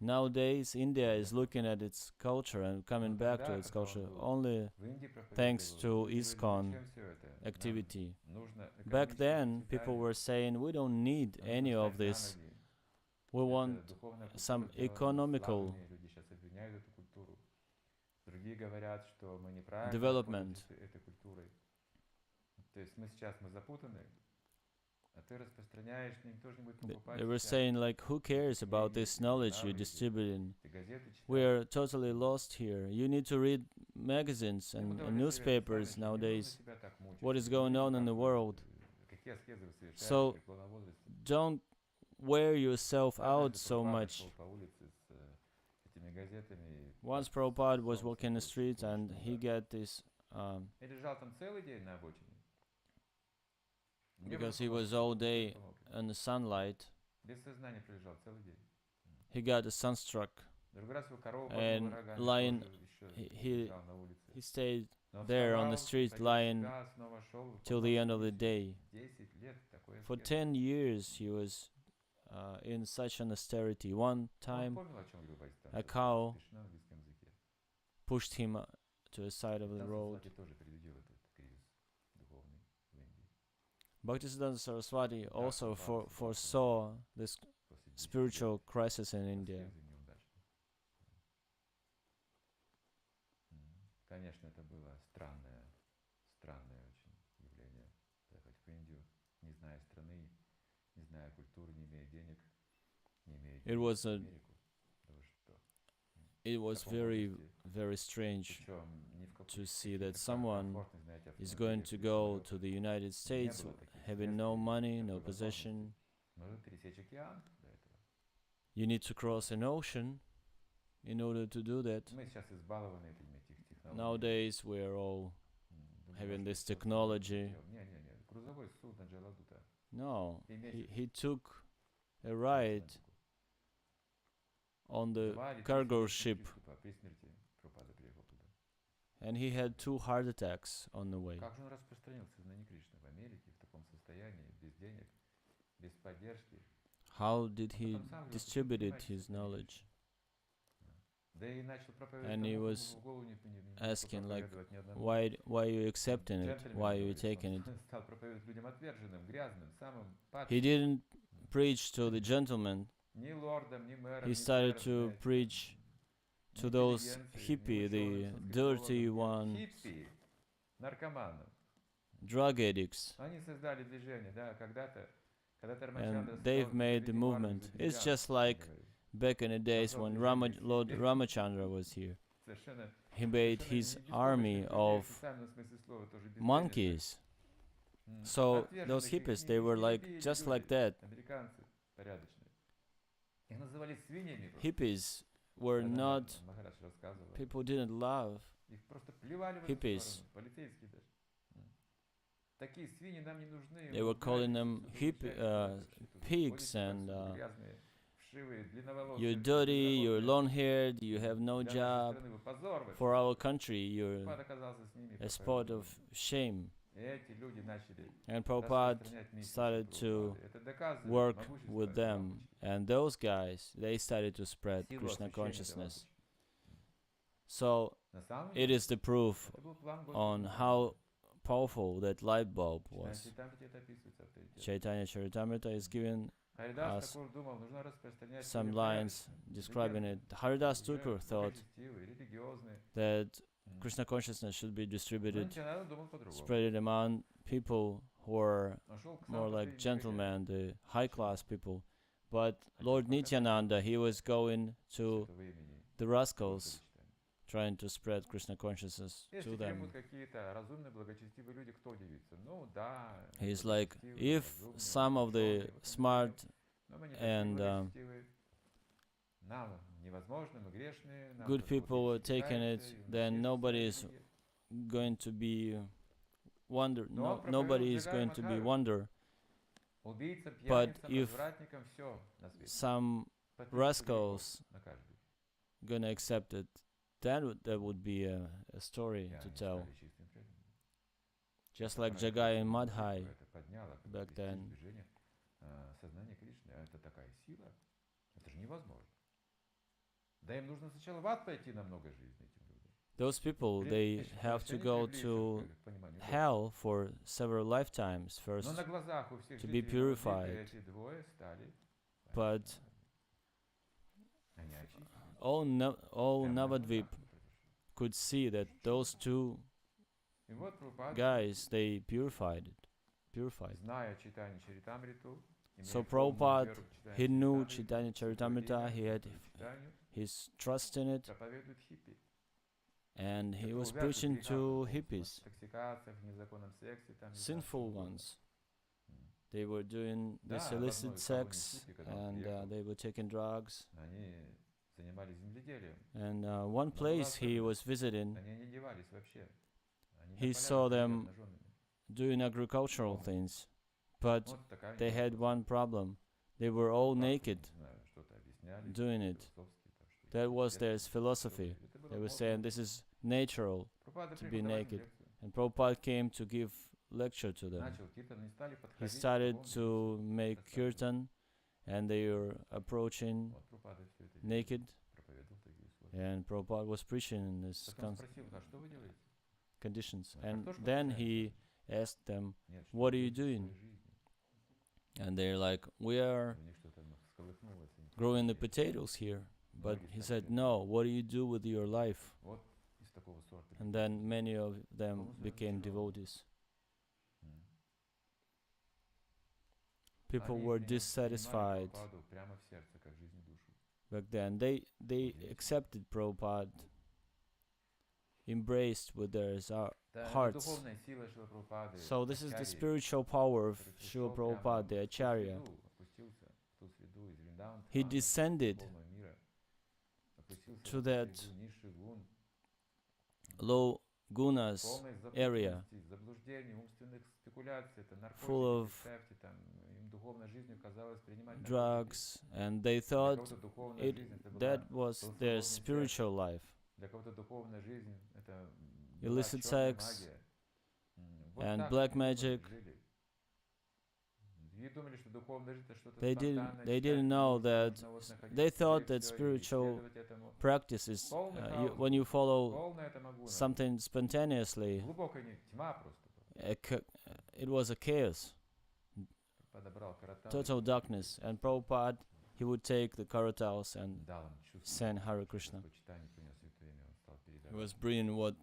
Speaker 2: Nowadays, India is looking at its culture and coming back to its culture only thanks to ISKCON activity. Back then, people were saying, we don't need any of this. We want some economical development. They were saying, like, who cares about this knowledge you're distributing? We're totally lost here. You need to read magazines and newspapers nowadays. What is going on in the world? So don't wear yourself out so much. Once Prabhupada was walking the streets and he got this because he was all day in the sunlight, he got sunstruck and lying, he stayed there on the street lying till the end of the day. For 10 years he was in such an austerity. One time a cow pushed him to the side of the road. Bhaktisiddhanta Saraswati also foresaw this spiritual crisis in India. It was very, very strange to see that someone is going to go to the United States having no money, no possession. You need to cross an ocean in order to do that. Nowadays we're all having this technology. No, he took a ride on the cargo ship and he had 2 heart attacks on the way. How did he distribute his knowledge? And he was asking, like, why are you accepting it? Why are you taking it? He didn't preach to the gentlemen. He started to preach to those hippie, the dirty ones, drug addicts. And they've made the movement. It's just like back in the days when Lord Ramachandra was here. He made his army of monkeys. So those hippies, they were like just like that. Hippies were not, people didn't love hippies. They were calling them pigs, and you're dirty, you're long-haired, you have no job. For our country, you're a spot of shame. And Prabhupada started to work with them, and those guys, they started to spread Krishna consciousness. So it is the proof on how powerful that light bulb was. Chaitanya Charitamrita is giving us some lines describing it. Haridas Thakur thought that Krishna consciousness should be distributed, spread among people who are more like gentlemen, the high-class people. But Lord Nityananda, he was going to the rascals, trying to spread Krishna consciousness to them. He's like, if some of the smart and good people are taking it, then nobody is going to be nobody is going to be wonder. But if some rascals gonna accept it, that would be a story to tell. Just like Jagai and Madhai back then.
Speaker 1: Сознание Кришны, это такая сила, это же невозможно. Да им нужно сначала в ад пойти на много жизней этим людям.
Speaker 2: Those people, they have to go to hell for several lifetimes first to be purified. But all Navadvip could see that those two guys, they purified. So Prabhupada, he knew Chaitanya Charitamrita, he had his trust in it, and he was preaching to hippies, sinful ones. They were doing this illicit sex, and they were taking drugs. And one place he was visiting, he saw them doing agricultural things, but they had one problem. They were all naked doing it. That was their philosophy. They were saying this is natural to be naked. And Prabhupada came to give lecture to them. He started to make kirtan, and they were approaching naked, and Prabhupada was preaching in this conditions. And then he asked them, what are you doing? And they're like, we are growing the potatoes here. But he said, no, what do you do with your life? And then many of them became devotees. People were dissatisfied back then. They accepted Prabhupada, embraced with their hearts. So this is the spiritual power of Srila Prabhupada, the Acharya. He descended to that low gunas area, full of drugs, and they thought that was their spiritual life. Illicit sex and black magic. They didn't know that. They thought that spiritual practice is when you follow something spontaneously. It was a chaos, total darkness. And Prabhupada, he would take the kartals and send Hare Krishna. He was bringing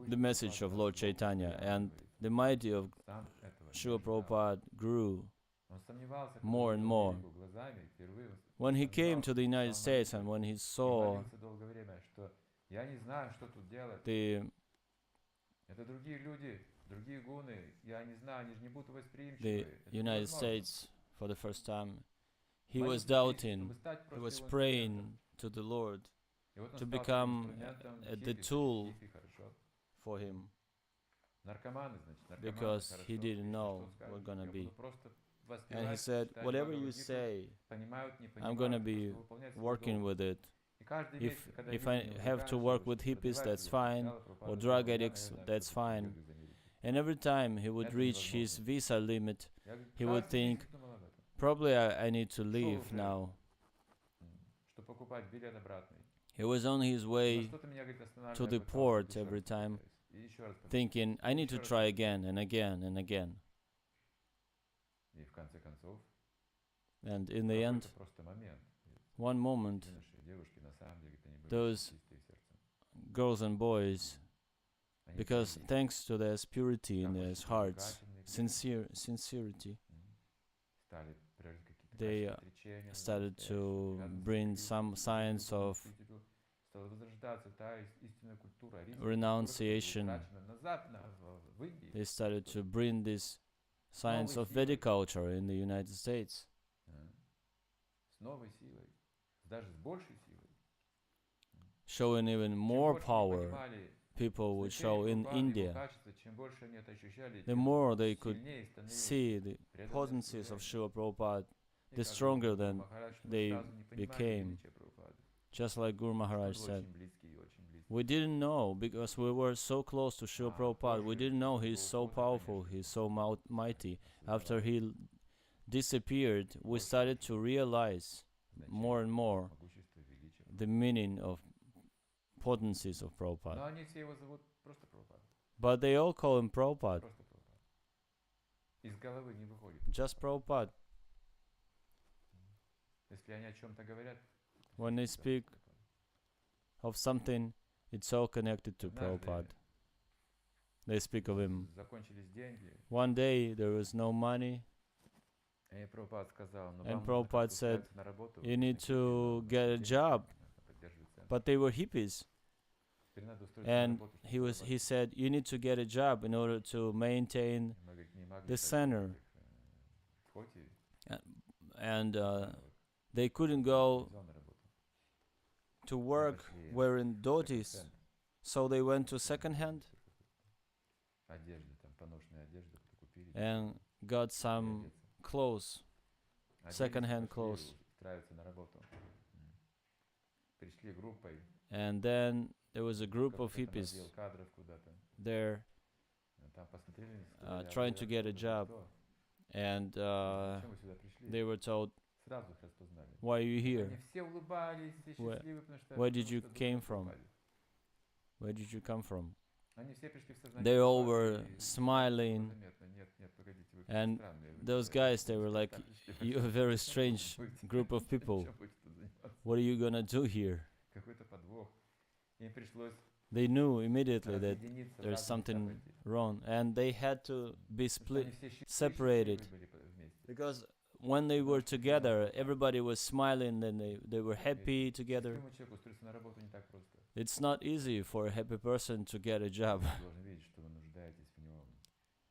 Speaker 2: the message of Lord Chaitanya, and the mighty of Srila Prabhupada grew more and more. When he came to the United States and when he saw the United States for the first time, he was doubting, he was praying to the Lord to become the tool for him, because he didn't know what gonna be. And he said, whatever you say, I'm gonna be working with it. If I have to work with hippies, that's fine, or drug addicts, that's fine. And every time he would reach his visa limit, he would think, probably I need to leave now. He was on his way to the port every time, thinking, I need to try again and again and again. And in the end, one moment, those girls and boys, because thanks to their purity in their hearts, sincerity, they started to bring some signs of renunciation. They started to bring this signs of Vedic culture in the United States. Showing even more power, people would show in India. The more they could see the potencies of Srila Prabhupada, the stronger then they became. Just like Guru Maharaj said, we didn't know because we were so close to Srila Prabhupada. We didn't know he's so powerful, he's so mighty. After he disappeared, we started to realize more and more the meaning of potencies of Prabhupada. But they all call him Prabhupada. Just Prabhupada. When they speak of something, it's all connected to Prabhupada. They speak of him. One day there was no money, and Prabhupada said, you need to get a job. But they were hippies. And he said, you need to get a job in order to maintain the center. And they couldn't go to work wearing dhotis, so they went to second-hand and got some clothes, second-hand clothes. And then there was a group of hippies there trying to get a job, and they were told, why are you here? Where did you came from? Where did you come from? They all were smiling, and those guys, they were like, you're a very strange group of people. What are you gonna do here? They knew immediately that there's something wrong, and they had to be separated, because when they were together, everybody was smiling and they were happy together. It's not easy for a happy person to get a job.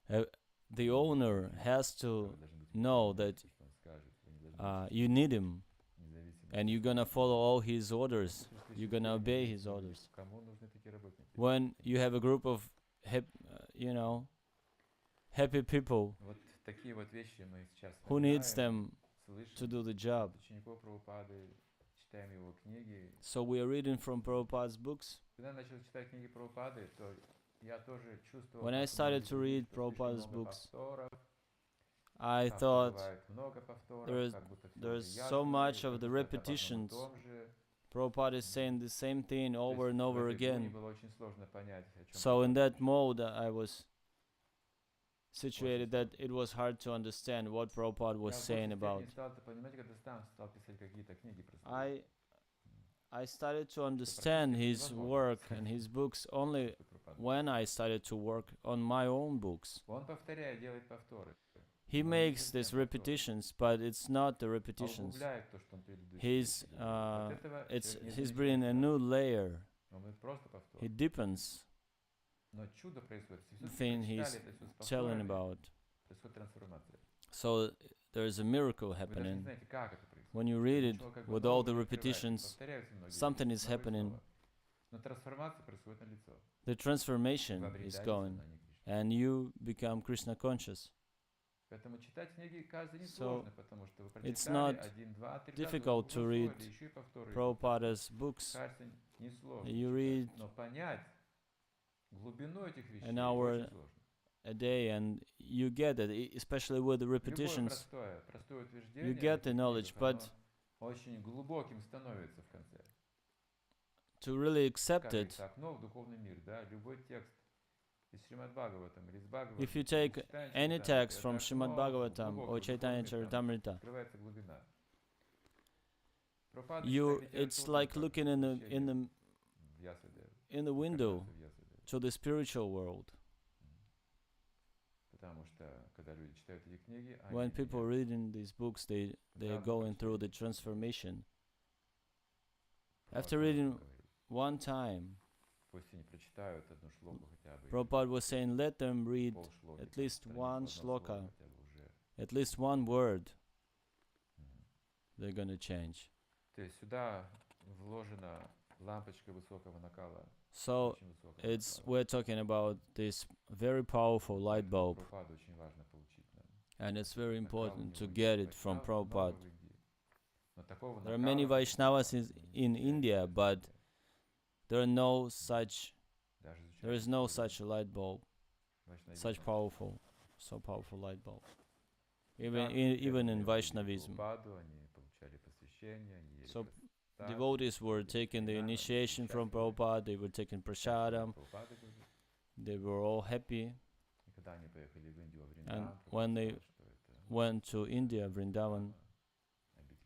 Speaker 2: The owner has to know that you need him, and you're gonna follow all his orders. You're gonna obey his orders. When you have a group of happy people, who needs them to do the job? So we are reading from Prabhupada's books. When I started to read Prabhupada's books, I thought there's so much of the repetitions. Prabhupada is saying the same thing over and over again. So in that mode I was situated that it was hard to understand what Prabhupada was saying about. I started to understand his work and his books only when I started to work on my own books. He makes these repetitions, but it's not the repetitions. He's bringing a new layer. He deepens the thing he's telling about. So there's a miracle happening. When you read it with all the repetitions, something is happening. The transformation is going, and you become Krishna conscious. So it's not difficult to read Prabhupada's books. You read an hour a day and you get it, especially with the repetitions. You get the knowledge, but to really accept it, if you take any text from Srimad Bhagavatam or Chaitanya Charitamrita, it's like looking in the window to the spiritual world. When people are reading these books, they are going through the transformation. After reading one time, Prabhupada was saying, let them read at least one shloka, at least one word. They're going to change. So we're talking about this very powerful light bulb. And it's very important to get it from Prabhupada. There are many Vaishnavas in India, but there is no such light bulb, so powerful light bulb. Even in Vaishnavism. So devotees were taking the initiation from Prabhupada, they were taking prasadam, they were all happy. And when they went to India, Vrindavan,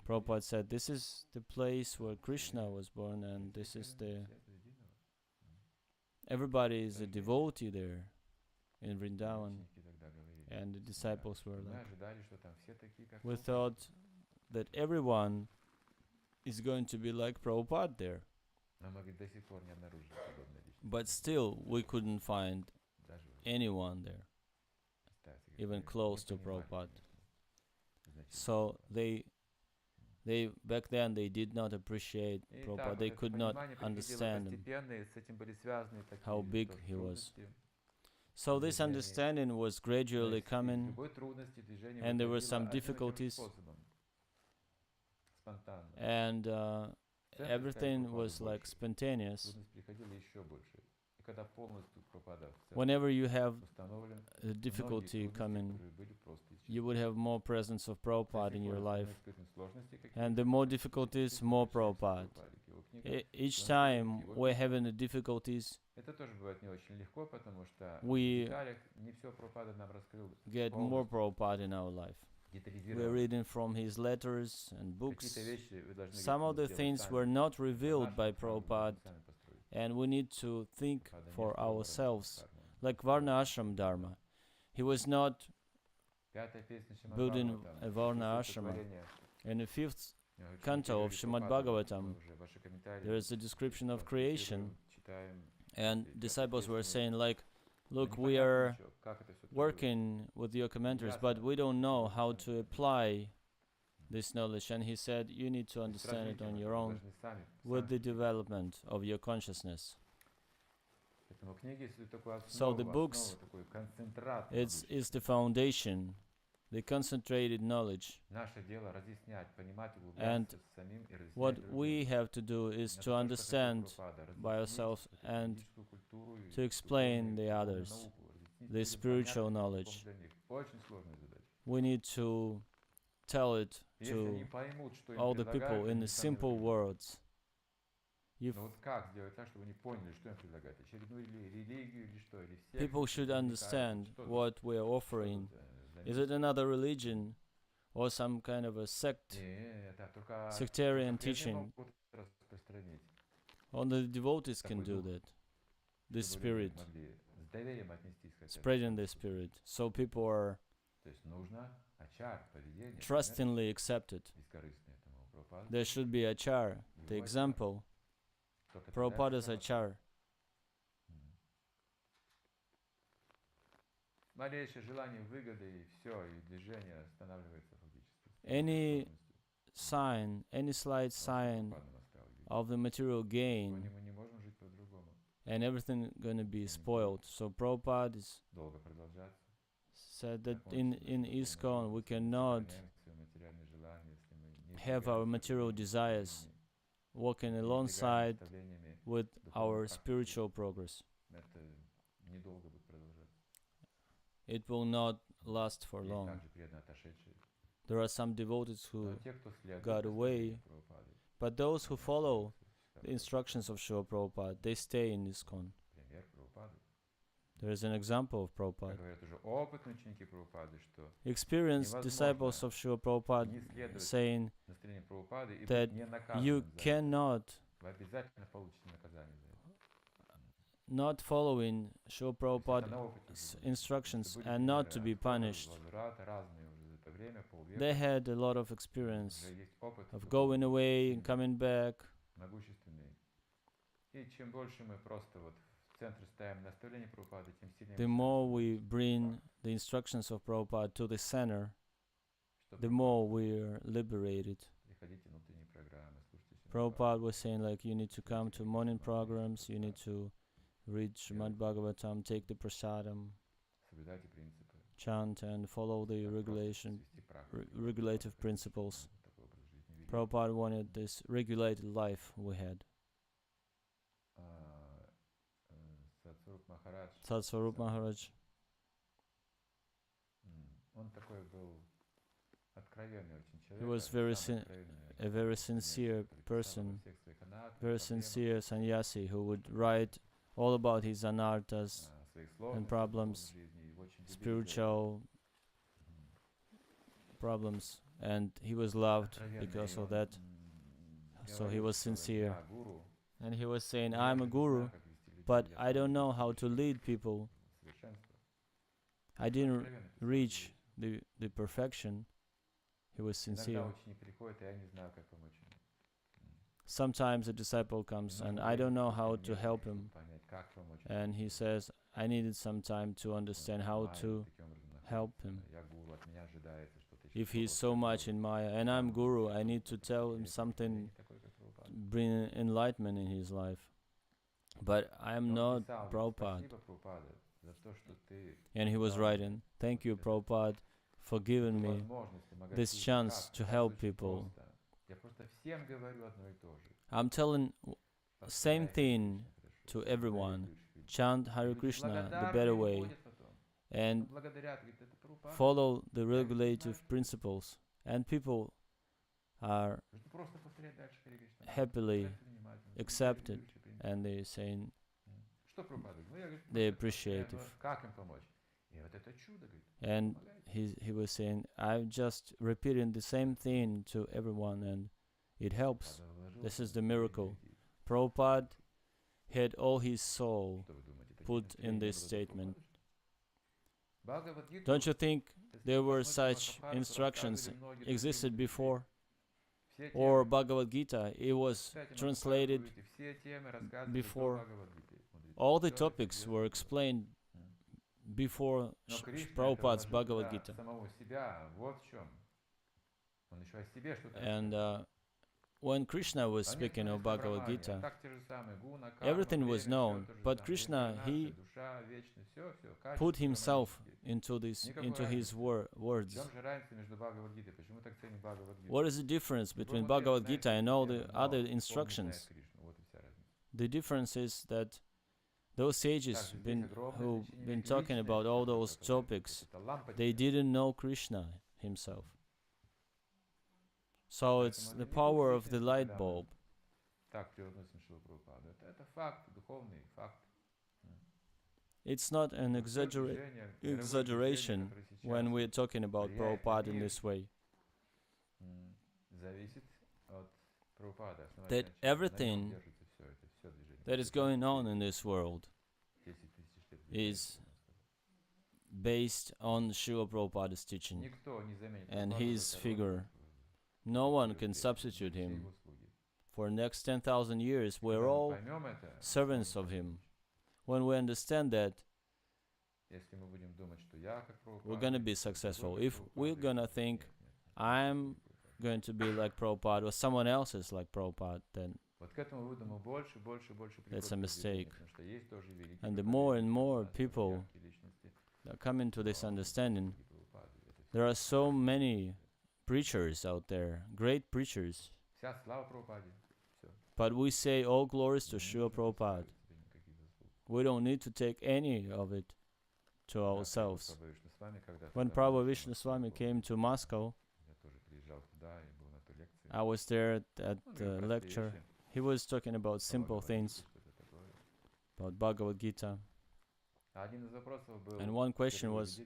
Speaker 2: Prabhupada said, this is the place where Krishna was born, and this is everybody is a devotee there in Vrindavan. And the disciples were like, we thought that everyone is going to be like Prabhupada there. But still, we couldn't find anyone there, even close to Prabhupada. So they back then they did not appreciate Prabhupada. They could not understand him, how big he was. So this understanding was gradually coming, and there were some difficulties, and everything was like spontaneous. Whenever you have a difficulty coming, you would have more presence of Prabhupada in your life, and the more difficulties, more Prabhupada. Each time we're having the difficulties, we get more Prabhupada in our life. We're reading from his letters and books. Some of the things were not revealed by Prabhupada, and we need to think for ourselves, like Varna Ashram Dharma. He was not building a Varna Ashrama. In the 5th canto of Srimad Bhagavatam, there is a description of creation, and disciples were saying like, look, we are working with your commentaries, but we don't know how to apply this knowledge. And he said, you need to understand it on your own with the development of your consciousness. So the books is the foundation, the concentrated knowledge. And what we have to do is to understand by ourselves and to explain the others, the spiritual knowledge. We need to tell it to all the people in the simple words. People should understand what we are offering. Is it another religion or some kind of a sectarian teaching? Only the devotees can do that. The spirit, spreading the spirit, so people are trustingly accepted. There should be achar, the example. Prabhupada's achar. Any sign, any slight sign of the material gain, and everything gonna be spoiled. So Prabhupada said that in ISKCON we cannot have our material desires walking alongside with our spiritual progress. It will not last for long. There are some devotees who got away, but those who follow the instructions of Srila Prabhupada, they stay in ISKCON. There is an example of Prabhupada. Experienced disciples of Srila Prabhupada saying that you cannot not following Srila Prabhupada's instructions and not to be punished. They had a lot of experience of going away and coming back. The more we bring the instructions of Prabhupada to the center, the more we are liberated. Prabhupada was saying like, you need to come to morning programs, you need to read Srimad Bhagavatam, take the prasadam, chant and follow the regulative principles. Prabhupada wanted this regulated life we had. Satsvarup Maharaj, he was a very sincere person, very sincere sannyasi who would write all about his anarthas and problems, spiritual problems, and he was loved because of that. So he was sincere. And he was saying, I'm a guru, but I don't know how to lead people. I didn't reach the perfection. He was sincere. Sometimes a disciple comes and I don't know how to help him. And he says, I needed some time to understand how to help him. If he's so much in Maya, and I'm Guru, I need to tell him something, bring enlightenment in his life. But I am not Prabhupada. And he was writing, thank you, Prabhupada, for giving me this chance to help people. I'm telling same thing to everyone. Chant Hare Krishna the better way and follow the regulative principles, and people are happily accepted, and they're saying they appreciate it. And he was saying, I'm just repeating the same thing to everyone and it helps. This is the miracle. Prabhupada had all his soul put in this statement. Don't you think there were such instructions existed before? Or Bhagavad Gita, it was translated before. All the topics were explained before Prabhupada's Bhagavad Gita. And when Krishna was speaking of Bhagavad Gita, everything was known, but Krishna, he put himself into his words. What is the difference between Bhagavad Gita and all the other instructions? The difference is that those sages who've been talking about all those topics, they didn't know Krishna himself. So it's the power of the light bulb. It's not an exaggeration when we're talking about Prabhupada in this way. That everything that is going on in this world is based on Srila Prabhupada's teaching and his figure. No one can substitute him. For the next 10,000 years, we're all servants of him. When we understand that, we're going to be successful. If we're going to think, I'm going to be like Prabhupada or someone else is like Prabhupada, then that's a mistake. And the more and more people that come into this understanding, there are so many preachers out there, great preachers. But we say all glories to Srila Prabhupada. We don't need to take any of it to ourselves. When Prabhupada Vishnu Swami came to Moscow, I was there at the lecture. He was talking about simple things, about Bhagavad Gita. And one question was,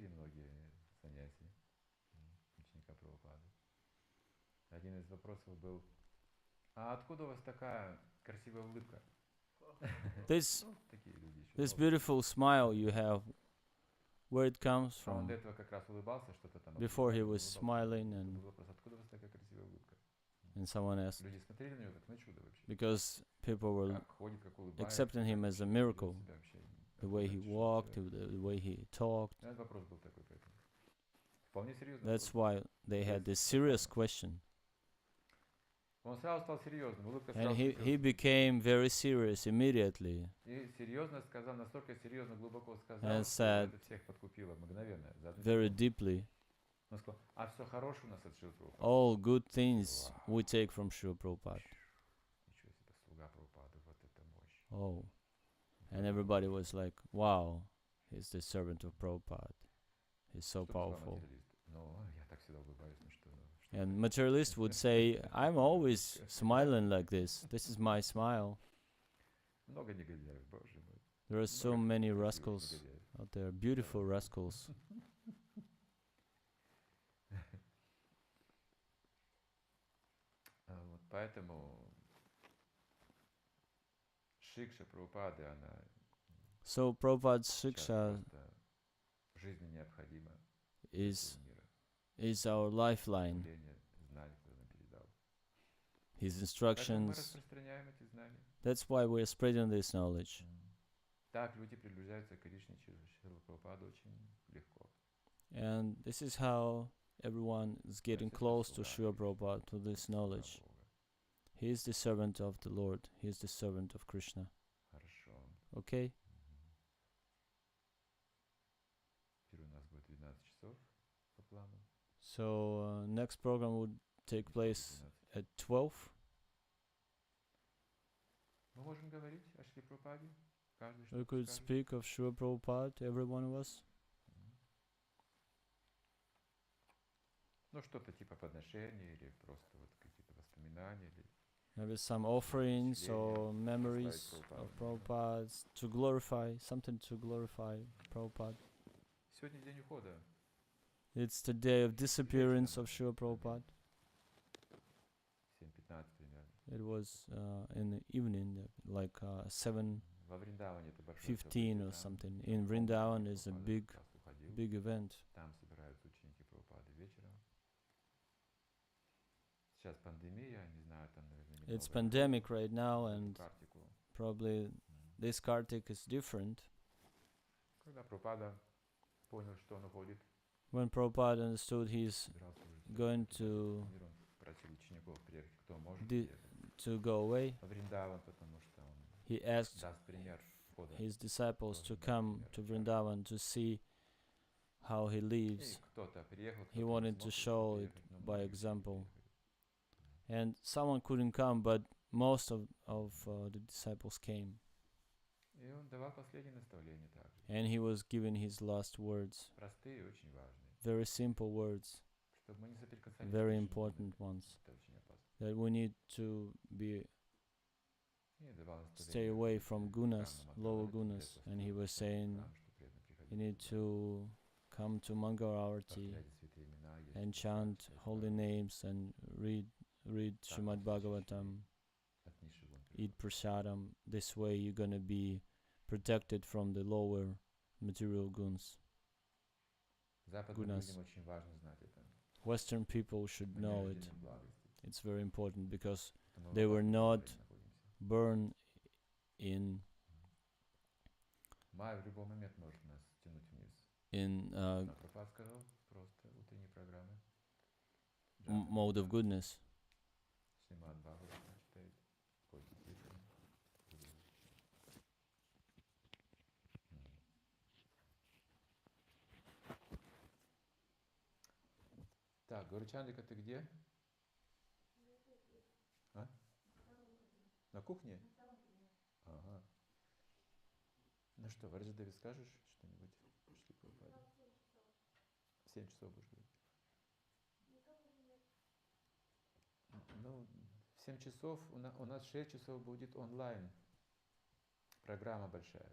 Speaker 2: this beautiful smile you have, where it comes from? Before he was smiling and someone asked, because people were accepting him as a miracle, the way he walked, the way he talked. That's why they had this serious question.
Speaker 1: Он сразу стал серьезным, улыбка
Speaker 2: And
Speaker 1: сразу
Speaker 2: he became very serious immediately
Speaker 1: И серьезно сказал, настолько серьезно, глубоко сказал,
Speaker 2: and
Speaker 1: что
Speaker 2: said
Speaker 1: это всех подкупило мгновенно, за одну
Speaker 2: very
Speaker 1: секунду.
Speaker 2: deeply,
Speaker 1: Он сказал, а все хорошее у нас от Шрилы Прабхупады.
Speaker 2: all good things we take from Srila Prabhupada.
Speaker 1: Ничего себе, слуга Прабхупады, вот это мощь.
Speaker 2: Oh. And everybody was like, wow, he's the servant of Prabhupada. He's so
Speaker 1: Что бы сказал
Speaker 2: powerful.
Speaker 1: материалист? Ну, я так всегда улыбаюсь, ну что
Speaker 2: And materialist would say, I'm always smiling like this. This is my smile.
Speaker 1: Много негодяев, боже мой.
Speaker 2: There are so
Speaker 1: Много
Speaker 2: many
Speaker 1: красивых
Speaker 2: rascals
Speaker 1: негодяев.
Speaker 2: out there, beautiful rascals.
Speaker 1: Вот поэтому Шикша Прабхупады, она
Speaker 2: So Prabhupada's
Speaker 1: сейчас
Speaker 2: Shiksha
Speaker 1: просто жизни необходима
Speaker 2: is
Speaker 1: для мира.
Speaker 2: is our lifeline.
Speaker 1: Явление знаний, которые он передал.
Speaker 2: His
Speaker 1: Поэтому мы
Speaker 2: instructions.
Speaker 1: распространяем эти знания.
Speaker 2: That's why we're spreading this knowledge.
Speaker 1: Так люди приближаются к Кришне через Шрилу Прабхупаду очень легко.
Speaker 2: And this is how everyone is getting close to Srila Prabhupada, to this knowledge. He is the servant of the Lord. He is the servant of Krishna.
Speaker 1: Хорошо.
Speaker 2: Okay?
Speaker 1: Теперь у нас будет 12 часов по плану.
Speaker 2: So next program would take place
Speaker 1: 12.
Speaker 2: at 12.
Speaker 1: Мы можем говорить о Шри Прабхупаде. Каждый
Speaker 2: We
Speaker 1: что-то
Speaker 2: could
Speaker 1: скажет.
Speaker 2: speak of Srila Prabhupada, every one of us.
Speaker 1: Ну, что-то типа подношения или просто вот какие-то воспоминания. Или
Speaker 2: Maybe some offerings or memories of Prabhupada to glorify, something to glorify Prabhupada.
Speaker 1: Сегодня день ухода.
Speaker 2: It's the day of disappearance of Srila Prabhupada.
Speaker 1: 7:15 примерно.
Speaker 2: It was in the evening, like
Speaker 1: Во Вриндаване это большое
Speaker 2: 7:15
Speaker 1: событие.
Speaker 2: or
Speaker 1: Там
Speaker 2: something. In Vrindavan is a
Speaker 1: Прабхупада
Speaker 2: big,
Speaker 1: как раз уходил.
Speaker 2: big event.
Speaker 1: Там собираются ученики Прабхупады вечером. Сейчас пандемия, не знаю, там, наверное, немного.
Speaker 2: It's pandemic right now, and
Speaker 1: Картику.
Speaker 2: probably this Kartik is different.
Speaker 1: Когда Прабхупада понял, что он уходит,
Speaker 2: When Prabhupada understood he's
Speaker 1: собирался уже
Speaker 2: going
Speaker 1: покидать
Speaker 2: to
Speaker 1: этот мир, он просил учеников приехать, кто может
Speaker 2: Di-
Speaker 1: приехать
Speaker 2: to go away,
Speaker 1: во Вриндаван, потому что он
Speaker 2: he asked
Speaker 1: даст пример входа.
Speaker 2: his disciples to come to Vrindavan to see how he
Speaker 1: И
Speaker 2: lives.
Speaker 1: кто-то приехал,
Speaker 2: He
Speaker 1: кто-то не
Speaker 2: wanted to
Speaker 1: смог
Speaker 2: show it
Speaker 1: приехать, но
Speaker 2: by
Speaker 1: многие
Speaker 2: example.
Speaker 1: приехали.
Speaker 2: And someone couldn't come, but most of the disciples came.
Speaker 1: И он давал последние наставления также.
Speaker 2: And he was giving his last words,
Speaker 1: Простые и очень важные.
Speaker 2: very simple words,
Speaker 1: Чтобы мы не соприкасались
Speaker 2: very
Speaker 1: с лишним
Speaker 2: important
Speaker 1: гунами.
Speaker 2: ones,
Speaker 1: Это очень опасно.
Speaker 2: that we need to be
Speaker 1: И давал
Speaker 2: stay
Speaker 1: наставления,
Speaker 2: away
Speaker 1: если
Speaker 2: from
Speaker 1: к
Speaker 2: gunas,
Speaker 1: храмам
Speaker 2: lower
Speaker 1: отправляться,
Speaker 2: gunas. And he was
Speaker 1: в
Speaker 2: saying
Speaker 1: храм, что преданно приходить
Speaker 2: you need
Speaker 1: туда,
Speaker 2: to come to Mangalarti
Speaker 1: повторять святые имена, есть
Speaker 2: and
Speaker 1: просад,
Speaker 2: chant
Speaker 1: все эти
Speaker 2: holy
Speaker 1: правила.
Speaker 2: names and read Srimad Bhagavatam,
Speaker 1: От низших гун
Speaker 2: eat
Speaker 1: приходит.
Speaker 2: prasadam. This way you're gonna be protected from the lower material guns.
Speaker 1: Западным
Speaker 2: Gunas.
Speaker 1: людям очень важно знать это.
Speaker 2: Western people should
Speaker 1: Мы не
Speaker 2: know it.
Speaker 1: разделим благости.
Speaker 2: It's very important because
Speaker 1: Это мы в
Speaker 2: they were
Speaker 1: опасном
Speaker 2: not
Speaker 1: положении находимся.
Speaker 2: burned in
Speaker 1: Майя в любой момент может нас тянуть вниз.
Speaker 2: in
Speaker 1: А Прабхупада сказал просто утренние программы.
Speaker 2: mode of goodness.
Speaker 1: Шримад Бхагаватам читает. Ходит вечером. Так, Гурчандрика, ты где? А? На кухне? Ага. Ну что, в Раджадеве скажешь что-нибудь? Шри Прабхупаде? 7 часов будешь говорить. Ну, в 7 часов, у нас 6 часов будет онлайн. Программа большая.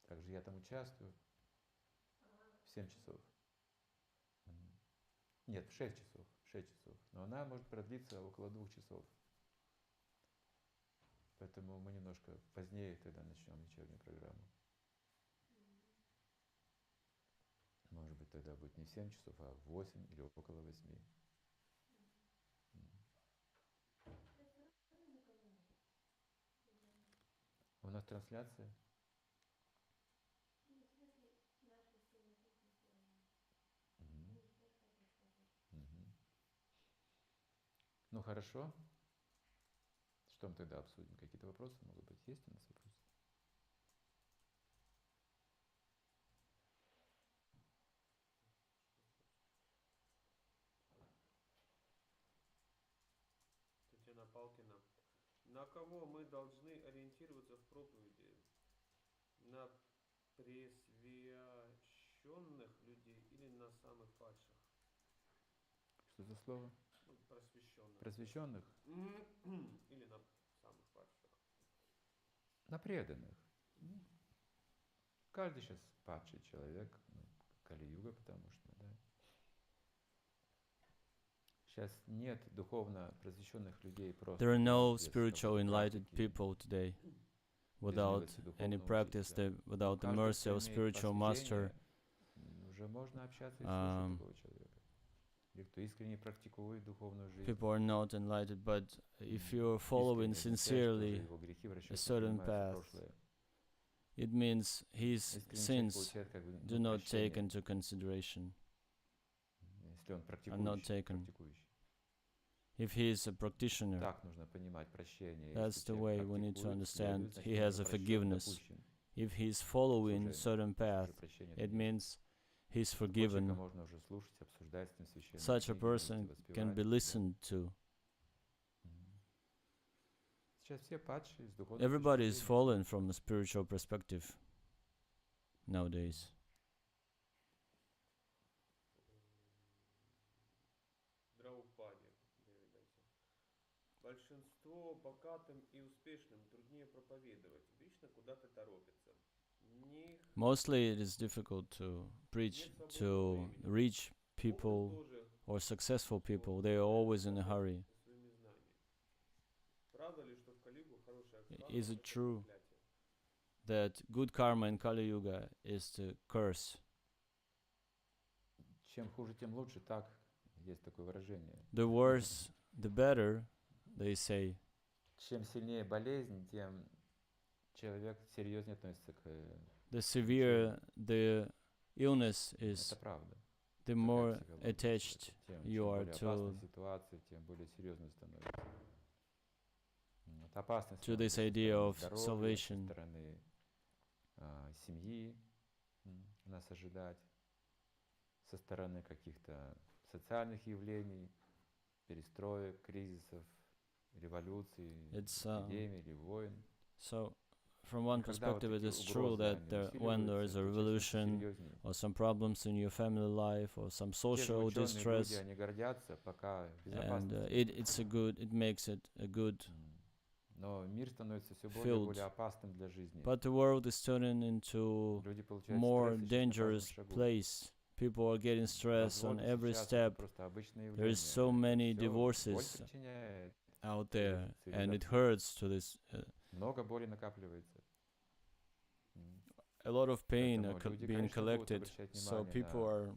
Speaker 1: Также я там участвую. В 7 часов. Нет, в 6 часов. 6 часов. Но она может продлиться около 2 часов. Поэтому мы немножко позднее тогда начнем вечернюю программу. Может быть, тогда будет не в 7 часов, а в 8 или около 8. У нас трансляция. Ну хорошо. Что мы тогда обсудим? Какие-то вопросы могут быть? Есть у нас вопросы?
Speaker 3: Татьяна Палкина. На кого мы должны ориентироваться в проповеди? На пресвященных людей или на самых падших?
Speaker 1: Что за слово?
Speaker 3: Ну, просвещенных.
Speaker 1: Просвещенных?
Speaker 3: Или на самых падших?
Speaker 1: На преданных. Каждый сейчас падший человек, Кали-юга, потому что, да. Сейчас нет духовно просвещенных людей просто.
Speaker 2: There are no
Speaker 1: без
Speaker 2: spiritual
Speaker 1: какой-то
Speaker 2: enlightened
Speaker 1: практики,
Speaker 2: people today
Speaker 1: без
Speaker 2: without
Speaker 1: милости
Speaker 2: any
Speaker 1: духовного
Speaker 2: practice,
Speaker 1: учителя.
Speaker 2: without the
Speaker 1: Каждый,
Speaker 2: mercy
Speaker 1: кто
Speaker 2: of
Speaker 1: имеет
Speaker 2: spiritual master.
Speaker 1: посвящение, уже можно общаться и слушать такого человека. Или кто искренне практикует духовную жизнь.
Speaker 2: People are not enlightened, but if you're following sincerely a certain path, it means his sins do not take into consideration,
Speaker 1: Если он
Speaker 2: are not taken.
Speaker 1: практикующий.
Speaker 2: If he is a practitioner,
Speaker 1: Так нужно понимать прощение.
Speaker 2: that's the way we need to
Speaker 1: практикует,
Speaker 2: understand
Speaker 1: следует,
Speaker 2: he has a forgiveness. If he is following certain path, it means he's forgiven.
Speaker 1: Можно уже слушать, обсуждать с ним священные
Speaker 2: Such a
Speaker 1: книги,
Speaker 2: person
Speaker 1: воспевать,
Speaker 2: can be
Speaker 1: да.
Speaker 2: listened to.
Speaker 1: Сейчас все падшие с духовной
Speaker 2: Everybody is
Speaker 1: точки зрения.
Speaker 2: fallen from a spiritual perspective nowadays.
Speaker 3: Драупади. Большинство богатым и успешным труднее проповедовать. Вечно куда-то торопятся.
Speaker 2: Mostly it is difficult to preach, to reach people or successful people. They are always in a hurry. Is it true that good karma in Kali Yuga is the curse?
Speaker 1: Чем хуже, тем лучше. Так, есть такое выражение.
Speaker 2: The worse, the better, they say.
Speaker 1: Чем сильнее болезнь, тем человек серьезнее относится к...
Speaker 2: The severe the illness is,
Speaker 1: Это правда.
Speaker 2: the more attached you are to this idea of salvation.
Speaker 1: Со стороны семьи нас ожидать, со стороны каких-то социальных явлений, перестроек, кризисов, революций, эпидемий или войн.
Speaker 2: So, from one perspective, it is true that when there is a revolution or some problems in your family life or some social distress, and it makes it a good field. But the world is turning into a more dangerous place. People are getting stressed on every step. There is so many divorces out there, and it hurts to this. A lot of pain being collected, so people are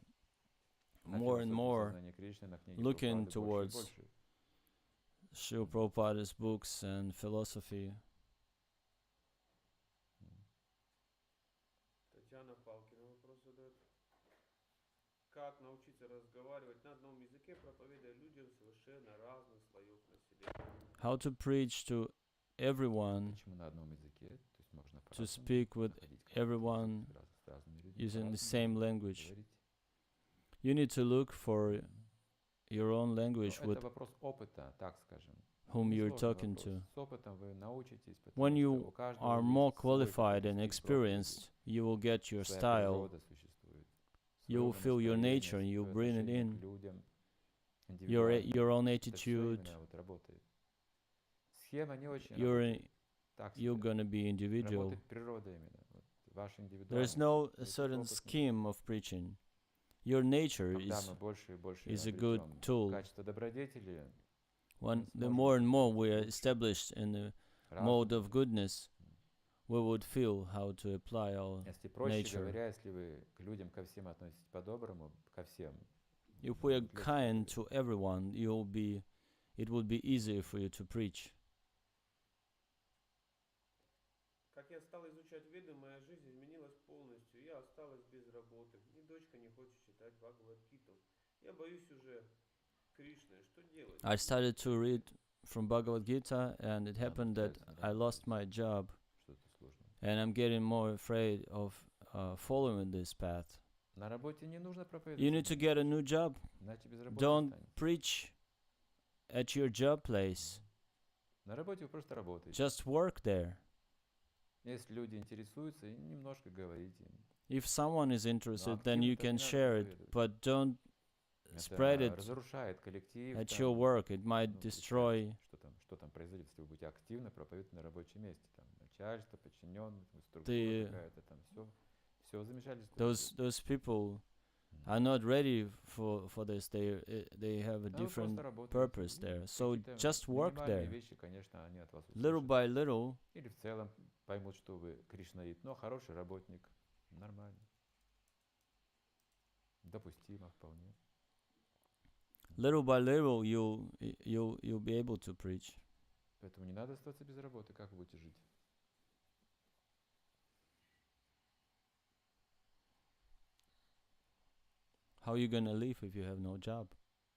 Speaker 2: more and more looking towards Srila Prabhupada's books and philosophy.
Speaker 3: Татьяна Палкина вопрос задает. Как научиться разговаривать на одном языке, проповедуя людям совершенно разных слоев населения?
Speaker 2: How to preach to everyone, to speak with everyone using the same language. You need to look for your own language with whom you're talking to. When you are more qualified and experienced, you will get your style. You will feel your nature and you bring it in. Your own attitude. You're gonna be individual. There is no certain scheme of preaching. Your nature is a good tool. When the more and more we are established in the mode of goodness, we would feel how to apply our nature. If we are kind to everyone, it will be easier for you to preach.
Speaker 3: Как я стал изучать Веды, моя жизнь изменилась полностью. Я осталась без работы. Ни дочка не хочет читать Бхагавад-гиту. Я боюсь уже Кришной, что делать?
Speaker 2: I started to read from Bhagavad Gita, and it happened that I lost my job,
Speaker 1: Что-то сложное.
Speaker 2: and I'm getting more afraid of following this path.
Speaker 1: На работе не нужно проповедовать.
Speaker 2: You need to get a new job.
Speaker 1: Иначе без работы
Speaker 2: Don't
Speaker 1: останетесь.
Speaker 2: preach at your job place.
Speaker 1: На работе вы просто работаете.
Speaker 2: Just work there.
Speaker 1: Если люди интересуются, и немножко говорите им.
Speaker 2: If someone is interested, then
Speaker 1: активно
Speaker 2: you
Speaker 1: так не
Speaker 2: can
Speaker 1: надо
Speaker 2: share it,
Speaker 1: проповедовать.
Speaker 2: but don't spread
Speaker 1: Это
Speaker 2: it
Speaker 1: разрушает коллектив.
Speaker 2: at
Speaker 1: там,
Speaker 2: your work. It might
Speaker 1: ну,
Speaker 2: destroy.
Speaker 1: представьте, что там произойдет, если вы будете активно проповедовать на рабочем месте. Там начальство, подчиненные, структура
Speaker 2: The-
Speaker 1: какая-то, там все замешательство.
Speaker 2: Those people are not ready for this. They have a
Speaker 1: Да, вы
Speaker 2: different
Speaker 1: просто работаете.
Speaker 2: purpose there. So
Speaker 1: Какие-то
Speaker 2: just work
Speaker 1: минимальные
Speaker 2: there.
Speaker 1: вещи, конечно, они от вас
Speaker 2: Little
Speaker 1: услышат.
Speaker 2: by little,
Speaker 1: Или в целом поймут, что вы кришнаит, но хороший работник. Нормально. Допустимо вполне.
Speaker 2: little by little, you'll be able to preach.
Speaker 1: Поэтому не надо остаться без работы. Как вы будете жить?
Speaker 2: How are you gonna live if you have no job?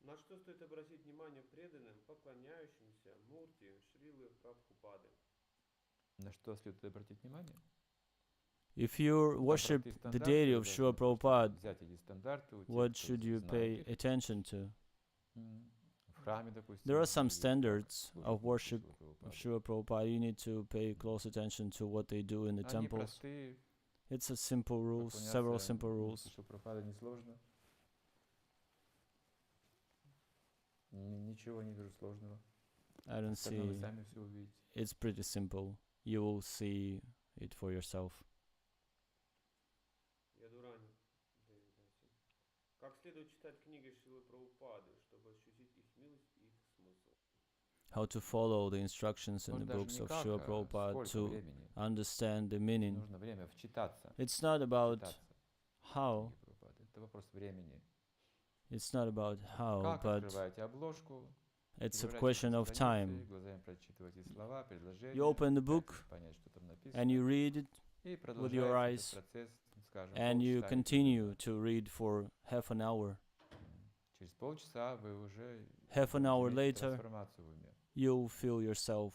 Speaker 3: На что стоит обратить внимание преданным, поклоняющимся Мурти Шрилы Прабхупады?
Speaker 1: На что следует обратить внимание?
Speaker 2: If you worship the deity of Srila Prabhupada,
Speaker 1: Взять эти стандарты у тех,
Speaker 2: what
Speaker 1: кто
Speaker 2: should you
Speaker 1: знает
Speaker 2: pay
Speaker 1: их.
Speaker 2: attention to?
Speaker 1: В храме, допустим.
Speaker 2: There are some
Speaker 1: или как
Speaker 2: standards
Speaker 1: служат
Speaker 2: of worship
Speaker 1: Шрила
Speaker 2: of
Speaker 1: Прабхупады.
Speaker 2: Srila Prabhupada. You need to pay close attention to what they do in the
Speaker 1: Они
Speaker 2: temples.
Speaker 1: простые.
Speaker 2: It's a simple rules, several
Speaker 1: Поклоняться
Speaker 2: simple rules.
Speaker 1: Шрила Прабхупады несложно. Ничего не вижу сложного.
Speaker 2: I don't
Speaker 1: Остальное вы
Speaker 2: see.
Speaker 1: сами все увидите.
Speaker 2: It's pretty simple. You will see it for yourself.
Speaker 3: Ядурани. Как следует читать книги Шрилы Прабхупады, чтобы ощутить их милость и их смысл?
Speaker 2: How to follow the instructions in
Speaker 1: Ну,
Speaker 2: the
Speaker 1: даже
Speaker 2: books
Speaker 1: не
Speaker 2: of
Speaker 1: как,
Speaker 2: Srila
Speaker 1: а
Speaker 2: Prabhupada
Speaker 1: сколько
Speaker 2: to
Speaker 1: времени.
Speaker 2: understand the meaning.
Speaker 1: Нужно время вчитаться.
Speaker 2: It's not about
Speaker 1: Вчитаться в
Speaker 2: how.
Speaker 1: книги Прабхупады. Это вопрос времени.
Speaker 2: It's not about how,
Speaker 1: Как
Speaker 2: but
Speaker 1: открываете обложку,
Speaker 2: it's a
Speaker 1: переворачиваете
Speaker 2: question of
Speaker 1: страницы,
Speaker 2: time.
Speaker 1: глазами прочитываете слова, предложения,
Speaker 2: You open the book
Speaker 1: пытаетесь понять, что там написано,
Speaker 2: and you read it,
Speaker 1: и
Speaker 2: your
Speaker 1: продолжаете
Speaker 2: eyes,
Speaker 1: этот процесс, скажем,
Speaker 2: and you
Speaker 1: полчаса или
Speaker 2: continue
Speaker 1: часа.
Speaker 2: to read for half an hour.
Speaker 1: Через полчаса вы уже
Speaker 2: Half an hour
Speaker 1: имеете
Speaker 2: later,
Speaker 1: трансформацию в уме.
Speaker 2: you'll feel yourself.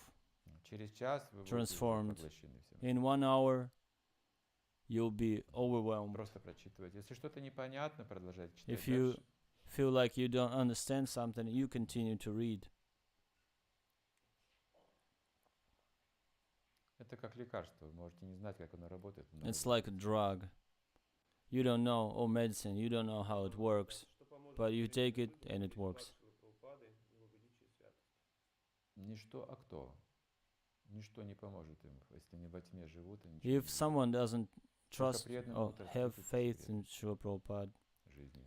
Speaker 1: Через час вы будете уже
Speaker 2: transformed.
Speaker 1: поглощены всем.
Speaker 2: In 1 hour, you'll be overwhelmed.
Speaker 1: Просто прочитывайте. Если что-то непонятно, продолжайте читать
Speaker 2: If you
Speaker 1: дальше.
Speaker 2: feel like you don't understand something, you continue to read.
Speaker 1: Это как лекарство. Вы можете не знать, как оно работает. но
Speaker 2: It's
Speaker 1: вы
Speaker 2: like a drug. You don't know, or medicine, you don't know how it works,
Speaker 3: Что поможет
Speaker 2: but you take it
Speaker 3: преданным
Speaker 2: and it
Speaker 3: выполнить
Speaker 2: works.
Speaker 3: Шрилы Прабхупады и его величие святость?
Speaker 1: Ничто, а кто? Ничто не поможет им, если они во тьме живут и ничего
Speaker 2: If
Speaker 1: не видят
Speaker 2: someone doesn't trust
Speaker 1: преданным
Speaker 2: or
Speaker 1: будут
Speaker 2: have
Speaker 1: раскрыты
Speaker 2: faith
Speaker 1: секреты
Speaker 2: in Srila Prabhupada,
Speaker 1: жизни.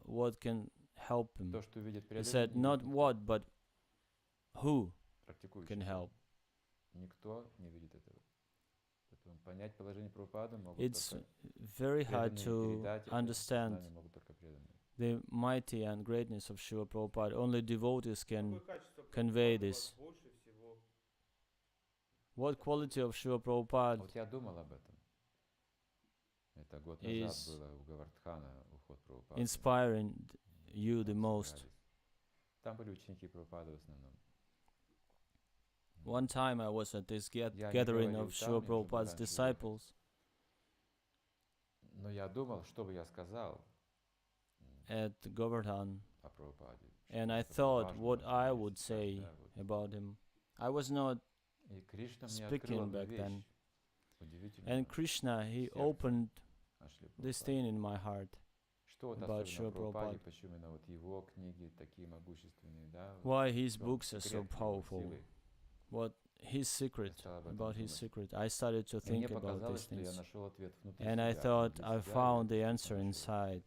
Speaker 2: what can help him?
Speaker 1: То, что видят
Speaker 2: He
Speaker 1: преданные,
Speaker 2: said,
Speaker 1: не
Speaker 2: not
Speaker 1: видит
Speaker 2: what, but who
Speaker 1: практикующий.
Speaker 2: can help.
Speaker 1: Никто не видит этого. Поэтому понять положение Прабхупады могут
Speaker 2: It's
Speaker 1: только
Speaker 2: very hard
Speaker 1: преданные,
Speaker 2: to
Speaker 1: передать это
Speaker 2: understand
Speaker 1: знание могут только преданные.
Speaker 2: the mighty and greatness of Srila Prabhupada. Only devotees can.
Speaker 3: Какое качество
Speaker 2: convey
Speaker 3: Прабхупады вас
Speaker 2: this.
Speaker 3: больше всего
Speaker 2: What quality of Srila
Speaker 1: А
Speaker 2: Prabhupada
Speaker 1: вот я думал об этом. Это год
Speaker 2: is
Speaker 1: назад было у Гавардхана уход Прабхупады.
Speaker 2: inspiring you the
Speaker 1: Мы
Speaker 2: most?
Speaker 1: собирались. Там были ученики Прабхупады в основном.
Speaker 2: One time I was at this
Speaker 1: Я не
Speaker 2: gathering
Speaker 1: говорил
Speaker 2: of
Speaker 1: там,
Speaker 2: Srila
Speaker 1: мне уже было
Speaker 2: Prabhupada's
Speaker 1: раньше
Speaker 2: disciples,
Speaker 1: Но я думал, что бы я сказал
Speaker 2: at Govardhan,
Speaker 1: о Прабхупаде.
Speaker 2: and I
Speaker 1: Что
Speaker 2: thought
Speaker 1: важно
Speaker 2: what
Speaker 1: должно
Speaker 2: I
Speaker 1: быть
Speaker 2: would
Speaker 1: сейчас,
Speaker 2: say
Speaker 1: да, вот.
Speaker 2: about him. I was not,
Speaker 1: И Кришна мне
Speaker 2: speaking
Speaker 1: открыл одну
Speaker 2: back
Speaker 1: вещь.
Speaker 2: then.
Speaker 1: Удивительную.
Speaker 2: And Krishna, he
Speaker 1: Сердце
Speaker 2: opened
Speaker 1: нашли
Speaker 2: this
Speaker 1: Прабхупады.
Speaker 2: thing in my heart.
Speaker 1: Что вот
Speaker 2: about
Speaker 1: особенно
Speaker 2: Srila
Speaker 1: в Прабхупаде,
Speaker 2: Prabhupada.
Speaker 1: почему именно вот его книги такие могущественные, да? вот
Speaker 2: Why his
Speaker 1: в чем
Speaker 2: books are so
Speaker 1: секрет его
Speaker 2: powerful.
Speaker 1: силы.
Speaker 2: What his
Speaker 1: Я
Speaker 2: secret,
Speaker 1: стал об этом
Speaker 2: about his
Speaker 1: думать.
Speaker 2: secret. I started to
Speaker 1: И мне
Speaker 2: think about
Speaker 1: показалось,
Speaker 2: these
Speaker 1: что я
Speaker 2: things.
Speaker 1: нашел ответ внутри
Speaker 2: And I
Speaker 1: себя,
Speaker 2: thought
Speaker 1: внутри
Speaker 2: I
Speaker 1: себя
Speaker 2: found the
Speaker 1: я
Speaker 2: answer
Speaker 1: нашел.
Speaker 2: inside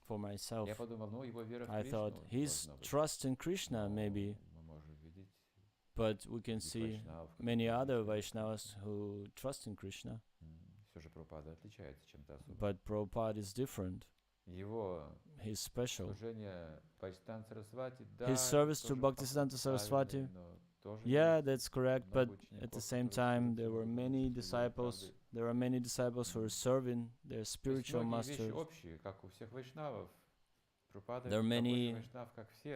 Speaker 2: for myself.
Speaker 1: Я подумал, ну его вера в
Speaker 2: I
Speaker 1: Кришну
Speaker 2: thought his
Speaker 1: должна быть.
Speaker 2: trust in Krishna
Speaker 1: Но
Speaker 2: maybe,
Speaker 1: мы можем видеть
Speaker 2: but we can
Speaker 1: и
Speaker 2: see
Speaker 1: вайшнавов,
Speaker 2: many
Speaker 1: которые
Speaker 2: other
Speaker 1: верят.
Speaker 2: Vaishnavas who trust in Krishna,
Speaker 1: Все же Прабхупада отличается чем-то особым.
Speaker 2: but Prabhupada is different.
Speaker 1: Его
Speaker 2: He's special.
Speaker 1: служение Бхактисиданта Сарасвати, да,
Speaker 2: His service to
Speaker 1: тоже
Speaker 2: Bhaktisiddhanta Saraswati,
Speaker 1: правильный, но тоже
Speaker 2: yeah,
Speaker 1: есть
Speaker 2: that's correct,
Speaker 1: много
Speaker 2: but at the
Speaker 1: учеников,
Speaker 2: same
Speaker 1: которые
Speaker 2: time,
Speaker 1: служат
Speaker 2: there were
Speaker 1: ему,
Speaker 2: many
Speaker 1: служат
Speaker 2: disciples.
Speaker 1: правды.
Speaker 2: There are many disciples who are serving their
Speaker 1: То есть
Speaker 2: spiritual
Speaker 1: многие вещи
Speaker 2: masters.
Speaker 1: общие, как у всех вайшнавов.
Speaker 2: There are many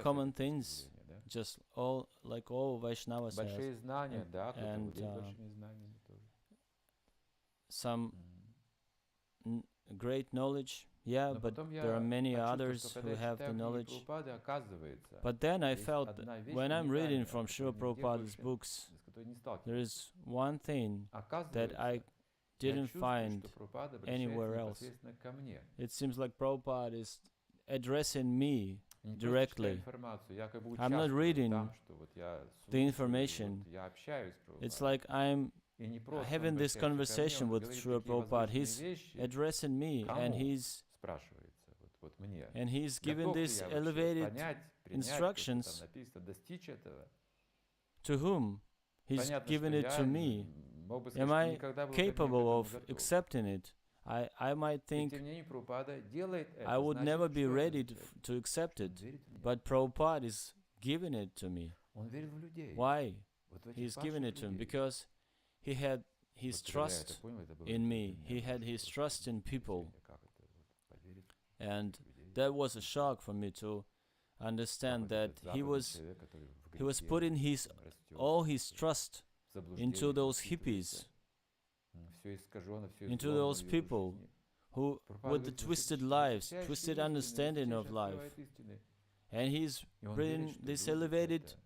Speaker 2: common things, just all like all Vaishnavas have,
Speaker 1: Большие знания, да, кто-то
Speaker 2: and
Speaker 1: владеет большими знаниями тоже.
Speaker 2: some great knowledge, yeah,
Speaker 1: Но
Speaker 2: but
Speaker 1: потом я
Speaker 2: there are many
Speaker 1: почувствовал,
Speaker 2: others
Speaker 1: что
Speaker 2: who
Speaker 1: когда я
Speaker 2: have the
Speaker 1: читаю книги
Speaker 2: knowledge.
Speaker 1: Прабхупады, оказывается,
Speaker 2: But then I
Speaker 1: есть
Speaker 2: felt
Speaker 1: одна
Speaker 2: that
Speaker 1: вещь
Speaker 2: when I'm reading
Speaker 1: уникальная,
Speaker 2: from Srila
Speaker 1: которую нигде
Speaker 2: Prabhupada's
Speaker 1: больше,
Speaker 2: books,
Speaker 1: с которой не
Speaker 2: there
Speaker 1: сталкивался.
Speaker 2: is one thing that
Speaker 1: Оказывается,
Speaker 2: I
Speaker 1: я
Speaker 2: didn't
Speaker 1: чувствую,
Speaker 2: find
Speaker 1: что Прабхупада
Speaker 2: anywhere
Speaker 1: обращается
Speaker 2: else.
Speaker 1: непосредственно ко мне.
Speaker 2: It seems like Prabhupada is addressing me
Speaker 1: Не просто читаю
Speaker 2: directly.
Speaker 1: информацию, я как бы
Speaker 2: I'm not
Speaker 1: участвую
Speaker 2: reading
Speaker 1: там, что вот я
Speaker 2: the
Speaker 1: слушаю,
Speaker 2: information.
Speaker 1: вот я общаюсь с
Speaker 2: It's
Speaker 1: Прабхупадой.
Speaker 2: like I'm
Speaker 1: И не просто он
Speaker 2: having this
Speaker 1: обращается ко мне,
Speaker 2: conversation
Speaker 1: он
Speaker 2: with
Speaker 1: говорит
Speaker 2: Srila
Speaker 1: такие
Speaker 2: Prabhupada.
Speaker 1: возвышенные
Speaker 2: He's
Speaker 1: вещи,
Speaker 2: addressing me, and
Speaker 1: кому спрашивается, вот мне.
Speaker 2: he's giving
Speaker 1: Готов ли
Speaker 2: this
Speaker 1: я вообще
Speaker 2: elevated
Speaker 1: понять, принять, то, что
Speaker 2: instructions
Speaker 1: там написано, достичь этого?
Speaker 2: to whom? He's
Speaker 1: Понятно,
Speaker 2: giving
Speaker 1: что
Speaker 2: it
Speaker 1: я
Speaker 2: to me.
Speaker 1: мог бы
Speaker 2: Am
Speaker 1: сказать, что
Speaker 2: I
Speaker 1: никогда бы к этому
Speaker 2: capable of
Speaker 1: готов.
Speaker 2: accepting it? I might
Speaker 1: И
Speaker 2: think
Speaker 1: тем не менее Прабхупада делает это.
Speaker 2: I would
Speaker 1: Значит,
Speaker 2: never be
Speaker 1: что
Speaker 2: ready
Speaker 1: это означает?
Speaker 2: to accept
Speaker 1: Что он
Speaker 2: it,
Speaker 1: верит в меня.
Speaker 2: but Prabhupada is giving it to me.
Speaker 1: Он верит в людей.
Speaker 2: Why?
Speaker 1: Вот в этих
Speaker 2: He's giving
Speaker 1: падших
Speaker 2: it to me
Speaker 1: людей.
Speaker 2: because he had his
Speaker 1: Вот когда я это
Speaker 2: trust
Speaker 1: понял, это было
Speaker 2: in
Speaker 1: для
Speaker 2: me.
Speaker 1: меня
Speaker 2: He had
Speaker 1: большое
Speaker 2: his trust in people,
Speaker 1: потрясение, как это вот поверить
Speaker 2: and
Speaker 1: в людей.
Speaker 2: that was a shock for me to
Speaker 1: Как
Speaker 2: understand
Speaker 1: вот
Speaker 2: that
Speaker 1: этот
Speaker 2: he
Speaker 1: западный
Speaker 2: was
Speaker 1: человек, который в
Speaker 2: he was
Speaker 1: грехе,
Speaker 2: putting his
Speaker 1: там растет,
Speaker 2: all his trust
Speaker 1: в заблуждении
Speaker 2: into those
Speaker 1: воспитывается.
Speaker 2: hippies,
Speaker 1: Всё искажено, всё
Speaker 2: into
Speaker 1: изломано
Speaker 2: those
Speaker 1: в его
Speaker 2: people
Speaker 1: жизни.
Speaker 2: who
Speaker 1: Прабхупада
Speaker 2: with the
Speaker 1: говорит, «Вы
Speaker 2: twisted
Speaker 1: встречаете
Speaker 2: lives,
Speaker 1: истины,
Speaker 2: twisted
Speaker 1: встречаете
Speaker 2: understanding of
Speaker 1: истины,
Speaker 2: life,
Speaker 1: открывает истины».
Speaker 2: and he's
Speaker 1: И он
Speaker 2: bringing
Speaker 1: верит, что
Speaker 2: this
Speaker 1: люди
Speaker 2: elevated
Speaker 1: это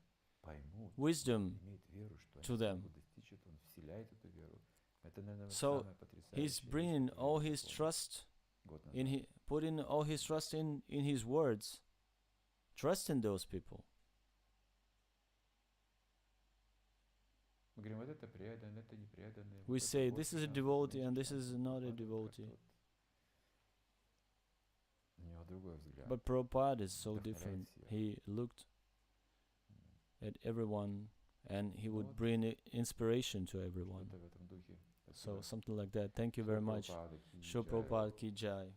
Speaker 1: поймут,
Speaker 2: wisdom
Speaker 1: имеет веру, что
Speaker 2: to
Speaker 1: они
Speaker 2: them.
Speaker 1: смогут достичь этого, он вселяет эту веру. Это, наверное,
Speaker 2: So
Speaker 1: самое потрясающее,
Speaker 2: he's bringing
Speaker 1: что
Speaker 2: all
Speaker 1: я
Speaker 2: his
Speaker 1: понял
Speaker 2: trust
Speaker 1: год
Speaker 2: in
Speaker 1: назад.
Speaker 2: putting all his trust in his words, trusting those people.
Speaker 1: Мы говорим, вот это преданный, это не преданный.
Speaker 2: We
Speaker 1: вот это
Speaker 2: say
Speaker 1: вот
Speaker 2: this is a
Speaker 1: шанс,
Speaker 2: devotee
Speaker 1: меньше
Speaker 2: and this
Speaker 1: шансов.
Speaker 2: is not a
Speaker 1: Прабхупада
Speaker 2: devotee.
Speaker 1: как-то вот, у него другой взгляд.
Speaker 2: But Prabhupada is so
Speaker 1: Вдохновляет
Speaker 2: different.
Speaker 1: всех.
Speaker 2: He looked at everyone and he would
Speaker 1: Вот.
Speaker 2: bring inspiration to everyone.
Speaker 1: Что-то в этом духе.
Speaker 2: So
Speaker 1: Спасибо.
Speaker 2: something like that. Thank you very much.
Speaker 1: Прабхупада ки
Speaker 2: Shri
Speaker 1: джай.
Speaker 2: Prabhupada ki jai.